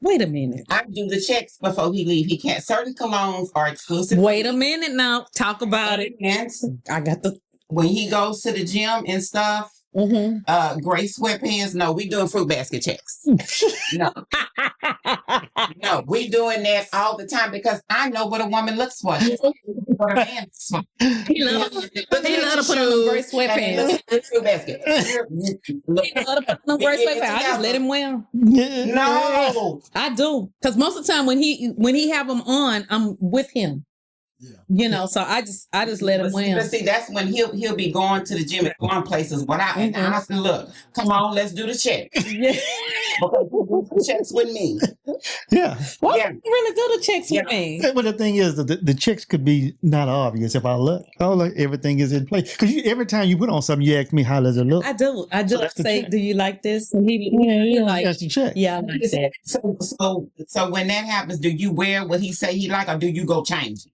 Wait a minute. I do the checks before he leave. He can't. Certain colognes are exclusive. Wait a minute now. Talk about it. And I got the. when he goes to the gym and stuff, gray sweatpants. No, we doing fruit basket checks. No, no, we doing that all the time because I know what a woman looks for. What a man looks for. He love to put on them gray sweatpants. Fruit basket. He love to put on them gray sweatpants. I just let him wear them. No, I do, because most of the time when he have them on, I'm with him. Yeah. You know, so I just let him wear but them. see, that's when he'll be going to the gym and going places. And I said, look, come on, let's do the check. Yeah. Because you do the checks with me. Yeah. Well, Yeah. you really do the checks with me. But the thing is, the checks could be not obvious if I look. Oh, look, everything is in place. Because every time you put on something, you ask me, how does it look? I do. I So that's the say, check. do you like this? And he like, That's the check. yeah, I like that. So when that happens, do you wear what he say he like, or do you go change it?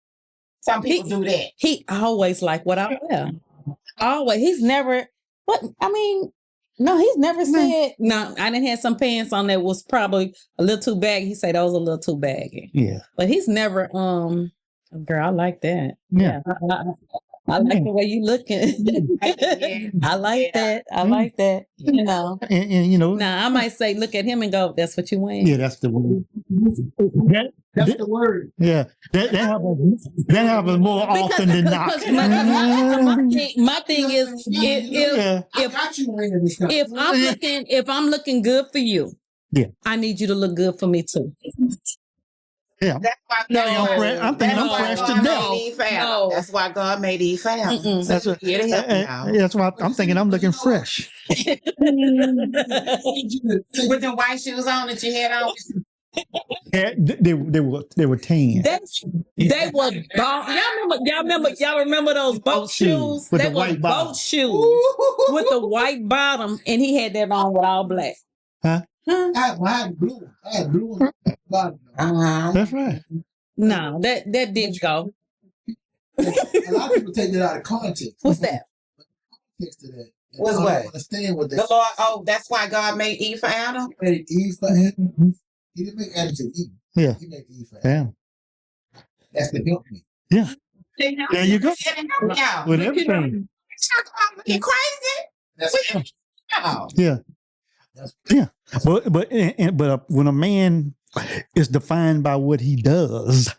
Some people do that. He always like what I wear. Always. He's never. What I mean. No, he's never said. No, I didn't have some pants on that was probably a little too baggy. He said those a little too baggy. Yeah. But he's never. Girl, I like that. Yeah. I like the way you looking. I like that. I like that. You know. And you know. Now I might say, look at him and go, "That's what you wearing." Yeah, that's the word. That's the word. Yeah, that happens more often than not. My thing is, if I'm looking good for you, I need you to look good for me too. Yeah, that's why I'm thinking I'm fresh to death. No. That's why God made Eve foul. That's what. That's why I'm thinking I'm looking fresh. With the white shoes on that you had on. Yeah, they were tan. They were y'all remember those boat shoes? With they the were white boat bottom. shoes with the white bottom, and he had that on with all black. Huh? I had blue. I had blue on the bottom. That's right. No, that didn't go. A lot of people take that out of context. What's that? Context to that. What's I what? don't understand what The that. Lord. Oh, that's why God made Eve for Adam. He made Eve for Adam. He didn't make Adam to Eve. Yeah. He made Eve for Adam. Yeah. That's the help me. Yeah. There you go. Yeah. With everything. You crazy? That's Yeah. Yeah. But when a man is defined by what he does,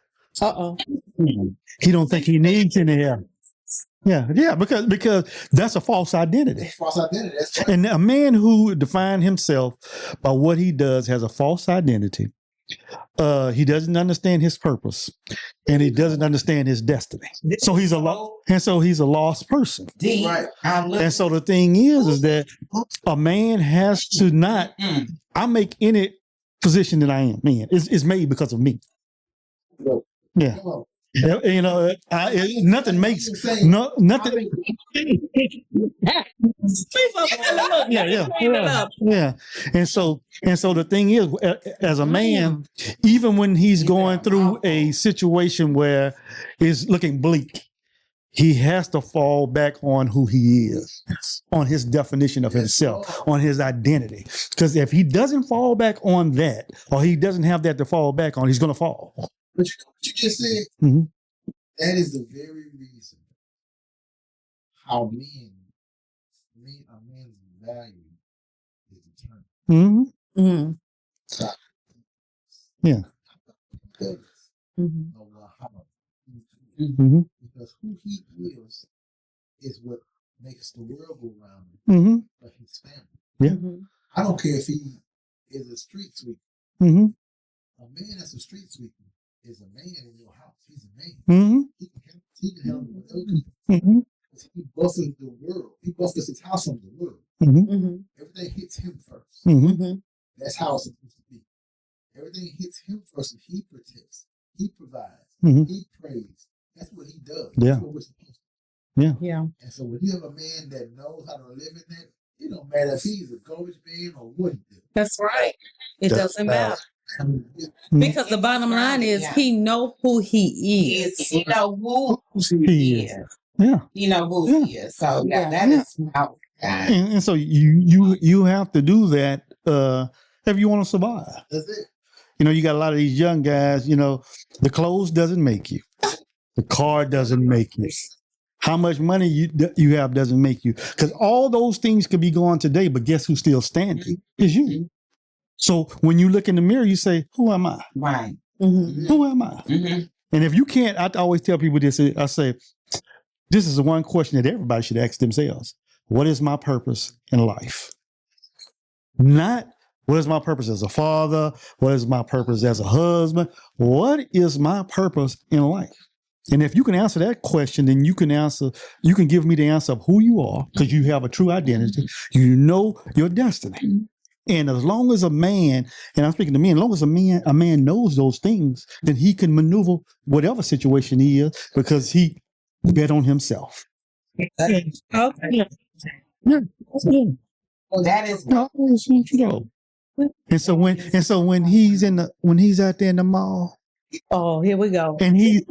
he don't think he needs any help. Yeah, because that's a false identity. false identity. That's right. And a man who defines himself by what he does has a false identity. He doesn't understand his purpose, and he doesn't understand his destiny. So he's a lost person. Right. And so the thing is that a man has to not. I make any position that I am in. It's made because of me. Yeah. You know, nothing makes nothing. Yeah. And so the thing is, as a man, even when he's going through a situation where it's looking bleak, he has to fall back on who he is, on his definition of himself, on his identity. Because if he doesn't fall back on that, or he doesn't have that to fall back on, he's going to fall. But you know what you just said? That is the very reason how a man's value is determined. Yeah. Because who he is what makes the world go round for his family. Yeah. I don't care if he is a street sweeper. Mm-hmm. A man that's a street sweeper is a man in your house. He's a man. Mm-hmm. He can handle whatever. Mm-hmm. He buffers the world. He buffers his house on the world. Mm-hmm. Everything hits him first. Mm-hmm. That's how it's supposed to be. Everything hits him first, and he protects. He provides. Mm-hmm. He prays. That's what he does. Yeah. That's what we're supposed to do. Yeah. Yeah. And so when you have a man that knows how to live in that, it don't matter if he's a garbage man or what he does. That's right. It doesn't matter. Mm-hmm. Because the bottom line is he know who he is. He know who He is. Yeah. He know who he is. So that is how. And so you have to do that if you want to survive. That's it. You know, you got a lot of these young guys, you know, the clothes doesn't make you. The car doesn't make you. How much money you have doesn't make you. Because all those things could be gone today, but guess who's still standing? Is you. So when you look in the mirror, you say, who am I? Right. Mm-hmm. Who am I? Mm-hmm. And if you can't, I always tell people this, I say, this is the one question that everybody should ask themselves. What is my purpose in life? Not what is my purpose as a father? What is my purpose as a husband? What is my purpose in life? And if you can answer that question, then you can give me the answer of who you are, because you have a true identity. You know your destiny. And as long as a man, and I'm speaking to men, as long as a man knows those things, then he can maneuver whatever situation he is, because he bet on himself. Okay. Yeah. Well, that is And so when he's out there in the mall, Oh, here we go. and he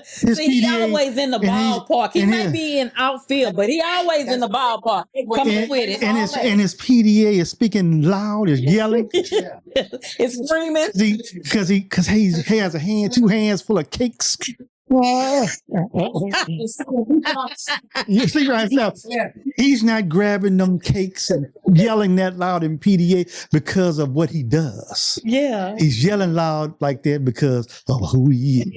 See, he always in the ballpark. He might his- be in outfield, but he always in the ballpark. Come and, with it. and his PDA is speaking loud, is yelling, It's screaming. because he has two hands full of cakes. You see right now, he's not grabbing them cakes and yelling that loud in PDA because of what he does. Yeah. He's yelling loud like that because of who he is.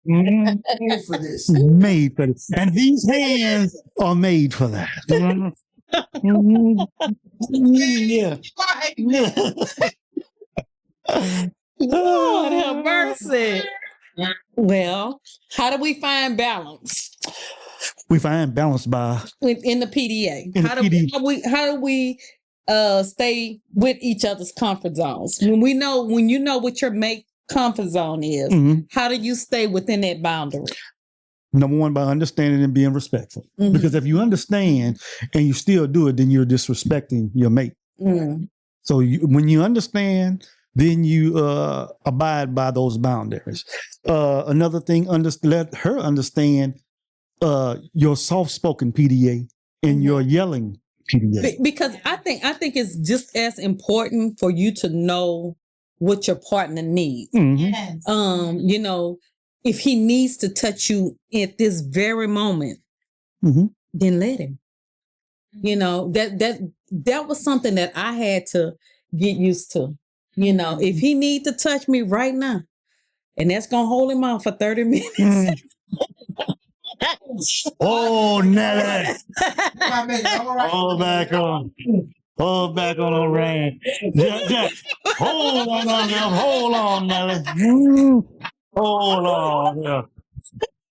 Made for this. Made for this. And these hands are made for that. Yeah. Lord have mercy. Well, how do we find balance We find balance by in the PDA? In the How do we stay with each other's comfort zones? When you know what your comfort zone is, how do you stay within that boundary? number one, by understanding and being respectful. Mhm. Because if you understand and you still do it, then you're disrespecting your mate. Mm. So when you understand, then you abide by those boundaries. Another thing, let her understand your soft-spoken PDA and your yelling PDA. Because I think it's just as important for you to know what your partner needs. Mm-hmm. Yes. You know, if he needs to touch you at this very moment, then let him. You know, that was something that I had to get used to. You know, if he need to touch me right now, and that's gonna hold him off for 30 minutes. Oh, Nelly. Hold back on the rain. Yeah. Hold on, Nelly. Hold on. Yeah.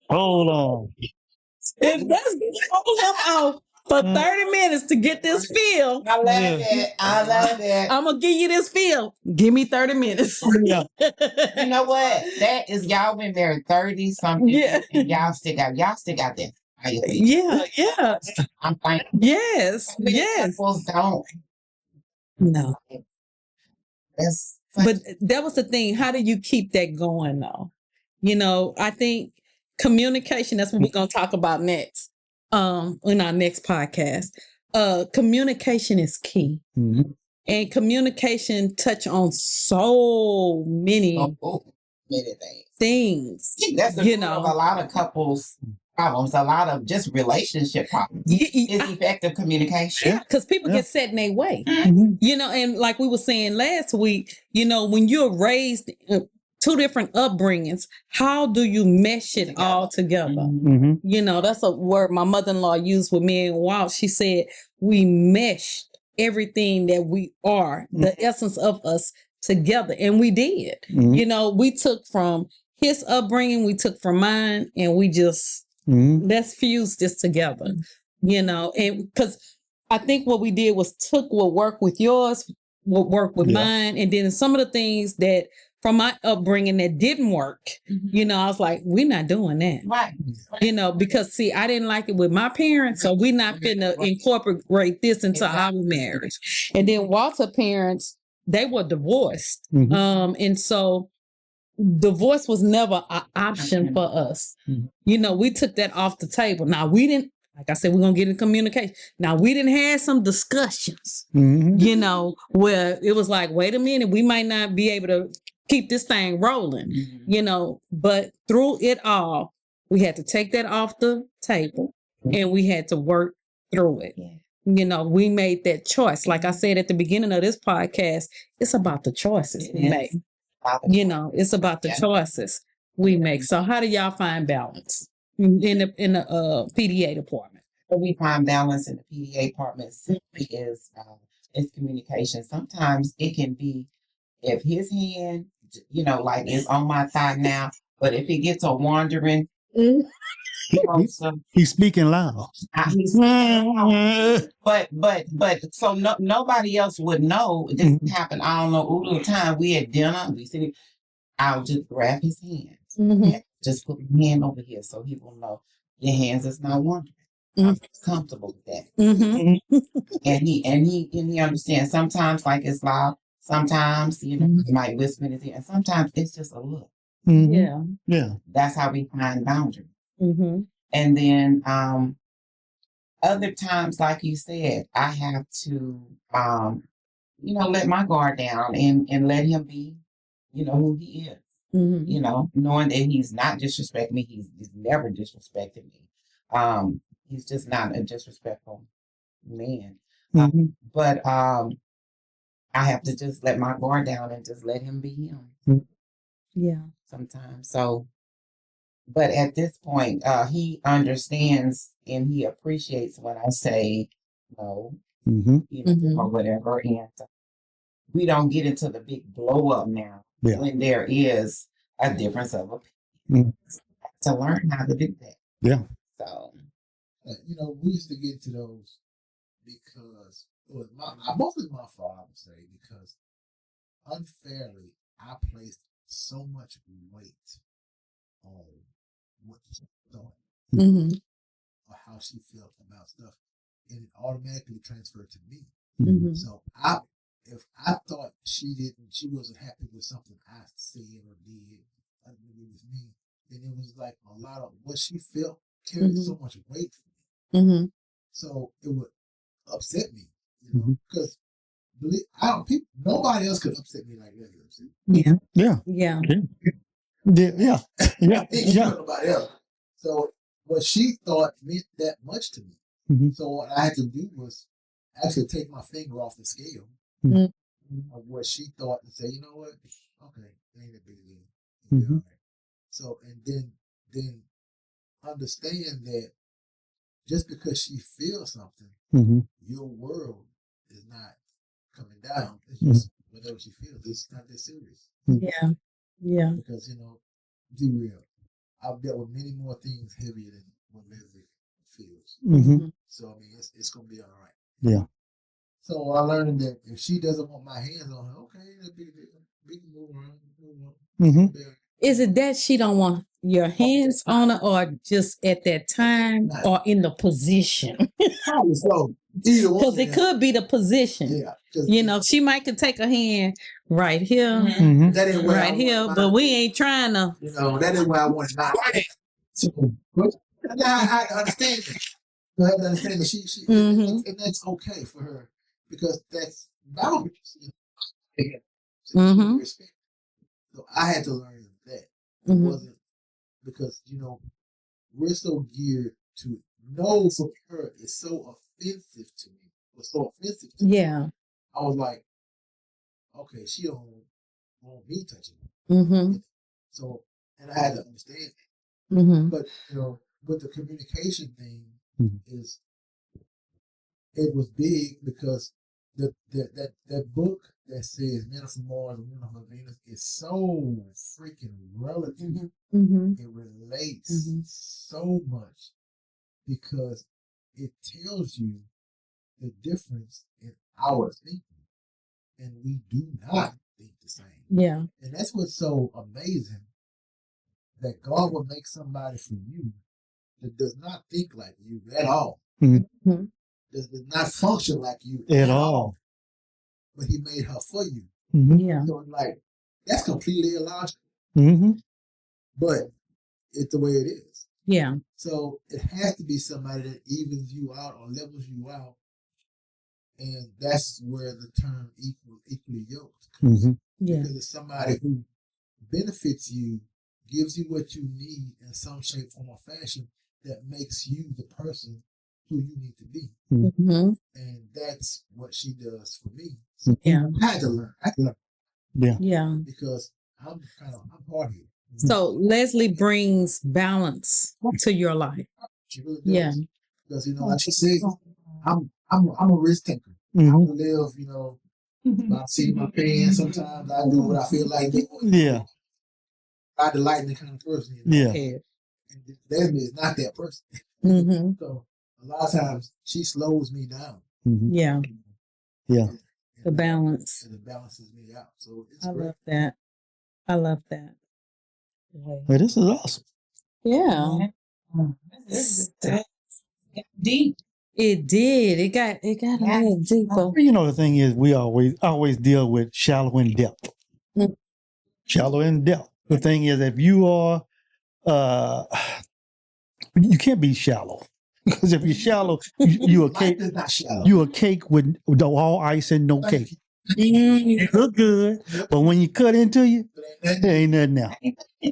Hold on. If that's gonna hold him off for 30 minutes to get this feel, I love it. I'm gonna give you this feel. Give me 30 minutes. Yeah. You know what? That is, y'all been married 30 something. Yeah. And y'all still got that. Yeah. I'm fine. Yes. Couples don't. No. But But that was the thing. How do you keep that going though? You know, I think communication, that's what we're gonna talk about next. In our next podcast. Communication is key. Mm-hmm. And communication touch on so many many things. That's the root of a lot of couples problems, a lot of just relationship problems. It's effective communication. Because people get set in their way. Mm-hmm. You know, and like we were saying last week, you know, when you're raised two different upbringings. How do you mesh it all together? Mm-hmm. You know, that's a word my mother-in-law used with me and Walt. She said, we meshed everything that we are, the essence of us together. And we did. Mm-hmm. You know, we took from his upbringing, we took from mine, and we just, let's fuse this together. You know, and because I think what we did was took what worked with yours, what worked with mine, and then some of the things that from my upbringing that didn't work, you know, I was like, we're not doing that. Right. You know, because see, I didn't like it with my parents, so we're not gonna incorporate this into our marriage. And then Walter's parents, they were divorced. And so divorce was never an option for us. You know, we took that off the table. Now we didn't, like I said, we're gonna get in communication. Now we didn't have some discussions, you know, where it was like, wait a minute, we might not be able to keep this thing rolling, you know, but through it all, we had to take that off the table and we had to work through it. You know, we made that choice. Like I said at the beginning of this podcast, it's about the choices we make. You know, it's about the choices we make. So how do y'all find balance in the PDA department? We find balance in the PDA department simply is communication. Sometimes it can be if his hand, you know, like is on my thigh now, but if it gets a wandering, He's speaking loud. But so nobody else would know this happened. I don't know. All the time we at dinner, we sitting. I'll just grab his hands, just put my hand over here so he will know your hands is not wandering. I'm comfortable with that. And he understands. Sometimes like it's loud. Sometimes you know he might whisper in his ear, and sometimes it's just a look. Yeah. That's how we find boundaries. And then other times, like you said, I have to you know, let my guard down and let him be, you know, who he is. You know, knowing that he's not disrespecting me, he's never disrespected me. He's just not a disrespectful man. But I have to just let my guard down and just let him be him. Yeah. Sometimes. So, but at this point, he understands and he appreciates when I say no, you know, or whatever. And we don't get into the big blow up now when there is a difference of opinion. To learn how to do that. Yeah. So, you know, we used to get to those because it was mostly my fault, I would say, because unfairly I placed so much weight on what she thought or how she felt about stuff, and it automatically transferred to me. So if I thought she wasn't happy with something I said or did, with me, then it was like a lot of what she felt carried so much weight for me. So it would upset me, you know, because nobody else could upset me like that. Nobody else. So what she thought meant that much to me. So what I had to do was actually take my finger off the scale of what she thought and say, you know what? Okay, ain't a big deal. Right. So and then understand that just because she feels something, your world is not coming down. It's just whatever she feels. It's not that serious. Yeah. Because, you know, be real. I've dealt with many more things heavier than what Leslie feels. So I mean, it's gonna be all right. Yeah. So I learned that if she doesn't want my hands on her, okay, we can move around. Is it that she don't want your hands on her, or just at that time, or in the position? So either one. Because it could be the position. Yeah. You know, she might could take a hand right here, That ain't where right here, but we ain't trying to. You know, that is where I want my hands. So, I understand that. I have to understand that she and that's okay for her because that's boundaries. Respect. So I had to learn that. It wasn't because, you know, we're so geared to know for her is so offensive to me. It was so offensive to me. I was like, okay, she don't want me touching her. So, and I had to understand that. Mm-hmm. But, with the communication thing Mhm. is, it was big because that book that says Men Are From Mars and Women Are From Venus is so freaking relative. Mm-hmm. It relates so much because it tells you the difference in our thinking, and we do not think the same. Yeah. And that's what's so amazing, that God will make somebody for you that does not think like you at all. Mm-hmm. Does not function like you At all. But he made her for you. Yeah. So it's like, that's completely illogical. Mm-hmm. But it's the way it is. Yeah. So it has to be somebody that evens you out or levels you out. And that's where the term equally yoked comes. Yeah. Because it's somebody who benefits you, gives you what you need in some shape, form, or fashion that makes you the person who you need to be. Mm-hmm. And that's what she does for me. So Yeah. I had to learn. Yeah. Yeah. Because I'm hard here. So Leslie brings balance to your life. She really does. Yeah. Because like she said, I'm a risk taker. I don't live, by seeing my pants. Sometimes I do what I feel like doing. Yeah. I'm the lightning kind of person. Yeah. And Leslie is not that person. Mm-hmm. So a lot of times she slows me down. Yeah. Yeah. The balance. And it balances me out. So it's I great. love that. I love that. Well, this is awesome. Yeah. This is deep. It did. It got a little deeper. The thing is, we always deal with shallow and depth. Mm. Shallow and depth. The thing is, if you are, you can't be shallow. Because if you're shallow, you a cake. Life is not shallow. You a cake with all ice and no cake. You look good, but when you cut into you, there ain't nothing now.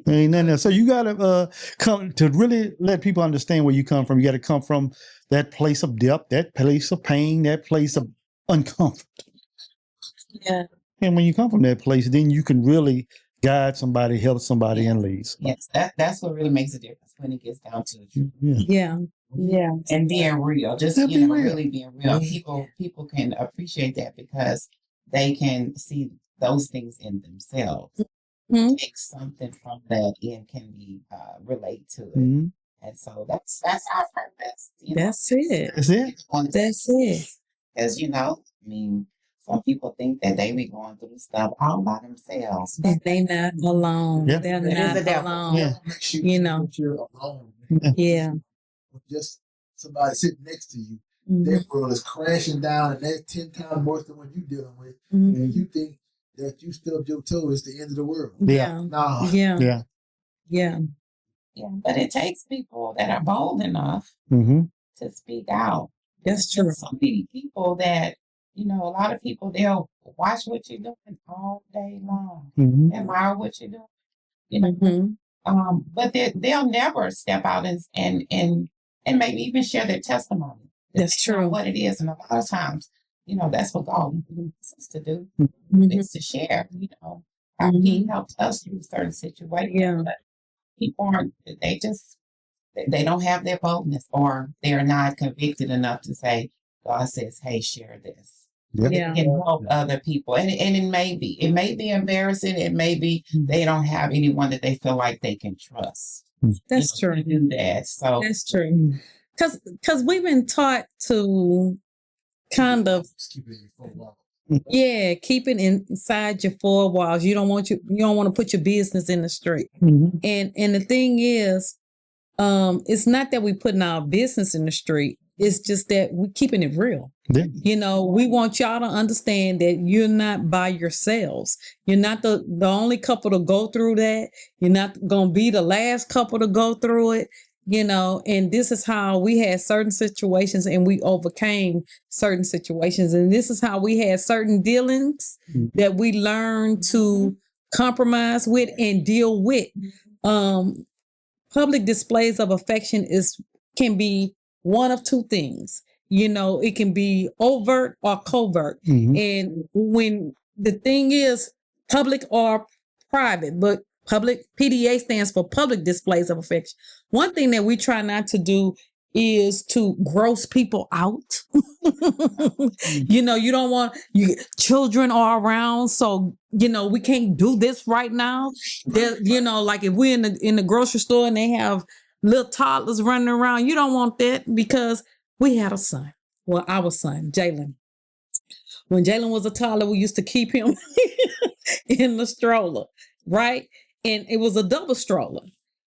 There ain't nothing else. So you gotta come to really let people understand where you come from. You got to come from that place of depth, that place of pain, that place of uncomfort. Yeah. And when you come from that place, then you can really guide somebody, help somebody, and lead. Yes, that's what really makes a difference when it gets down to the truth. Yeah. Yeah. And being real, just Yeah, be real. really being real. People can appreciate that because they can see those things in themselves. Mm-hmm. Take something from that and can be relate to it. Mm-hmm. And so that's our purpose. That's it. That's it. That's it. Because some people think that they be going through stuff all by themselves. And they not alone. Yeah. They're It is a not devil. alone. Yeah. Makes you You think know. that you're alone. Yeah. Just somebody sitting next to you. Mm-hmm. Their world is crashing down, and that's 10 times worse than what you're dealing with. Mm-hmm. And you think that you stubbed your toe is the end of the world. Yeah. Nah. Yeah. Yeah. Yeah. Yeah, but it takes people that are bold enough Mm-hmm. to speak out. That's true. There's so many people that, a lot of people, they'll watch what you're doing all day long, Mm-hmm. admire what you're doing, Mm-hmm. but they'll never step out and maybe even share their testimony. That's Depending on true. what it is. And a lot of times, that's what God wants us to do, Mm-hmm. is to share, how He helped us through certain situations. Yeah. But people aren't, they don't have their boldness, or they're not convicted enough to say, God says, hey, share this. Yep. Yeah. It can help other people. And it may be embarrassing. It may be they don't have anyone that they feel like they can trust. That's true. To do that. So That's true. Because we've been taught to kind of Just keep it in your phone walk. keep it inside your four walls. You don't want to put your business in the street. Mm-hmm. And the thing is, it's not that we putting our business in the street. It's just that we're keeping it real. Yeah. We want y'all to understand that you're not by yourselves. You're not the only couple to go through that. You're not going to be the last couple to go through it. And this is how we had certain situations and we overcame certain situations. And this is how we had certain dealings that we learned to compromise with and deal with. Public displays of affection can be one of two things. It can be overt or covert. Mm-hmm. And when the thing is public or private, but public PDA stands for public displays of affection. One thing that we try not to do is to gross people out. You know, you don't want children are around, so you know we can't do this right now. You know, like if we're in the grocery store and they have little toddlers running around, you don't want that because we had a son. Well, our son, Jalen. When Jalen was a toddler, we used to keep him in the stroller, right? And it was a double stroller.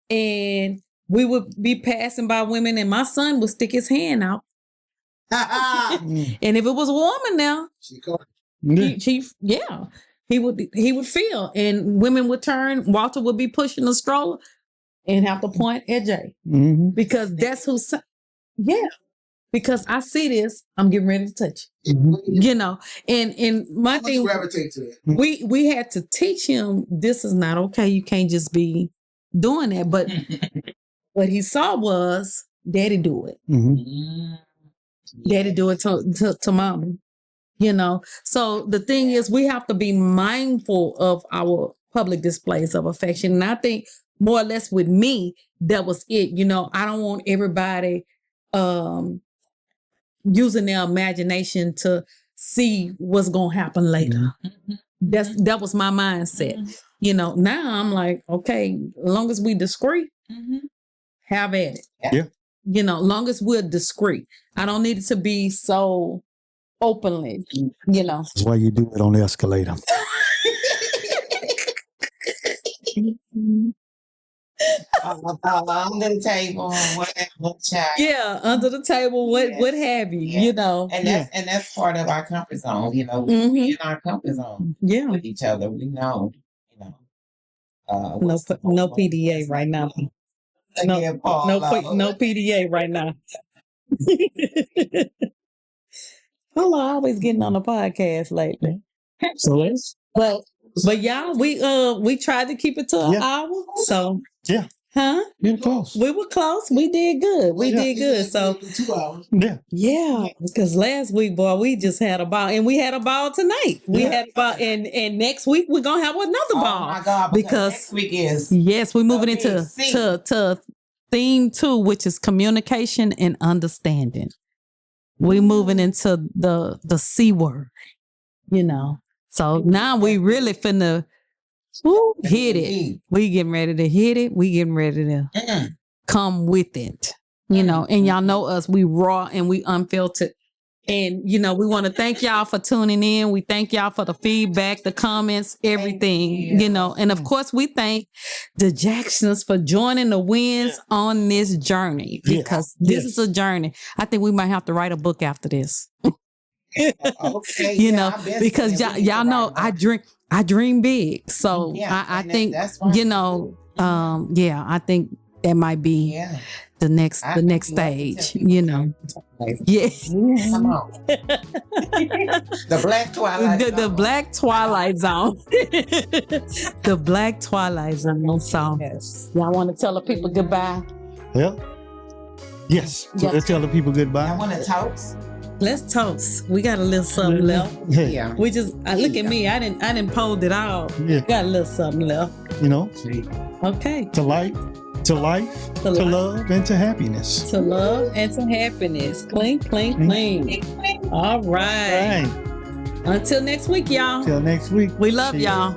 And we would be passing by women and my son would stick his hand out. And if it was a woman now, he would feel. And women would turn, Walter would be pushing the stroller and have to point at Jay. Because that's who's, because I see this, I'm getting ready to touch it. You know, and my thing, gravitate to it. we had to teach him this is not okay. You can't just be doing that. But what he saw was daddy do it. Daddy do it to mama. You know, so the thing is, we have to be mindful of our public displays of affection. And I think more or less with me, that was it. You know, I don't want everybody using their imagination to see what's going to happen later. That was my mindset. You know, now I'm like, okay, as long as we discreet, have at it. Yeah. You know, long as we're discreet. I don't need it to be so openly, you know. That's why you do it on the escalator. Under the table, whatever, child. Yeah, under the table, what have you, you know. And that's part of our comfort zone, you know. We in our comfort zone with each other. We know, you know. No PDA right now. No PDA right now. Paula always getting on the podcast lately. So but y'all, we tried to keep it to an hour. So you're close. We were close. We did good. We did good. So 2 hours. Yeah, because last week, boy, we just had a ball, and we had a ball tonight. We had a ball, and next week we're gonna have another ball. Oh my God! Because next week is we're moving into to theme 2, which is communication and understanding. We're moving into the C word, you know. So now we really finna hit it. We getting ready to hit it. We getting ready to come with it, you know. And y'all know us, we raw and we unfiltered. And, you know, we want to thank y'all for tuning in. We thank y'all for the feedback, the comments, everything, you know. And of course, we thank the Jacksons for joining the Winds on this journey, because this is a journey. I think we might have to write a book after this. Okay, you know, because y'all know I dream big. So I think, you know, I think that might be the next stage, you know. Yeah. Come on. The Black Twilight Zone. The Black Twilight Zone. The Black Twilight Zone. So y'all want to tell the people goodbye? Yeah. Yes. So let's tell the people goodbye. I want to toast. Let's toast. We got a little something left. Yeah. We just look at me. I didn't pull it out. Yeah. Got a little something left. You know. Okay. To life, to love, and to happiness. To love and to happiness. Clean, clean, clean. All right. Until next week, y'all. Till next week. We love y'all.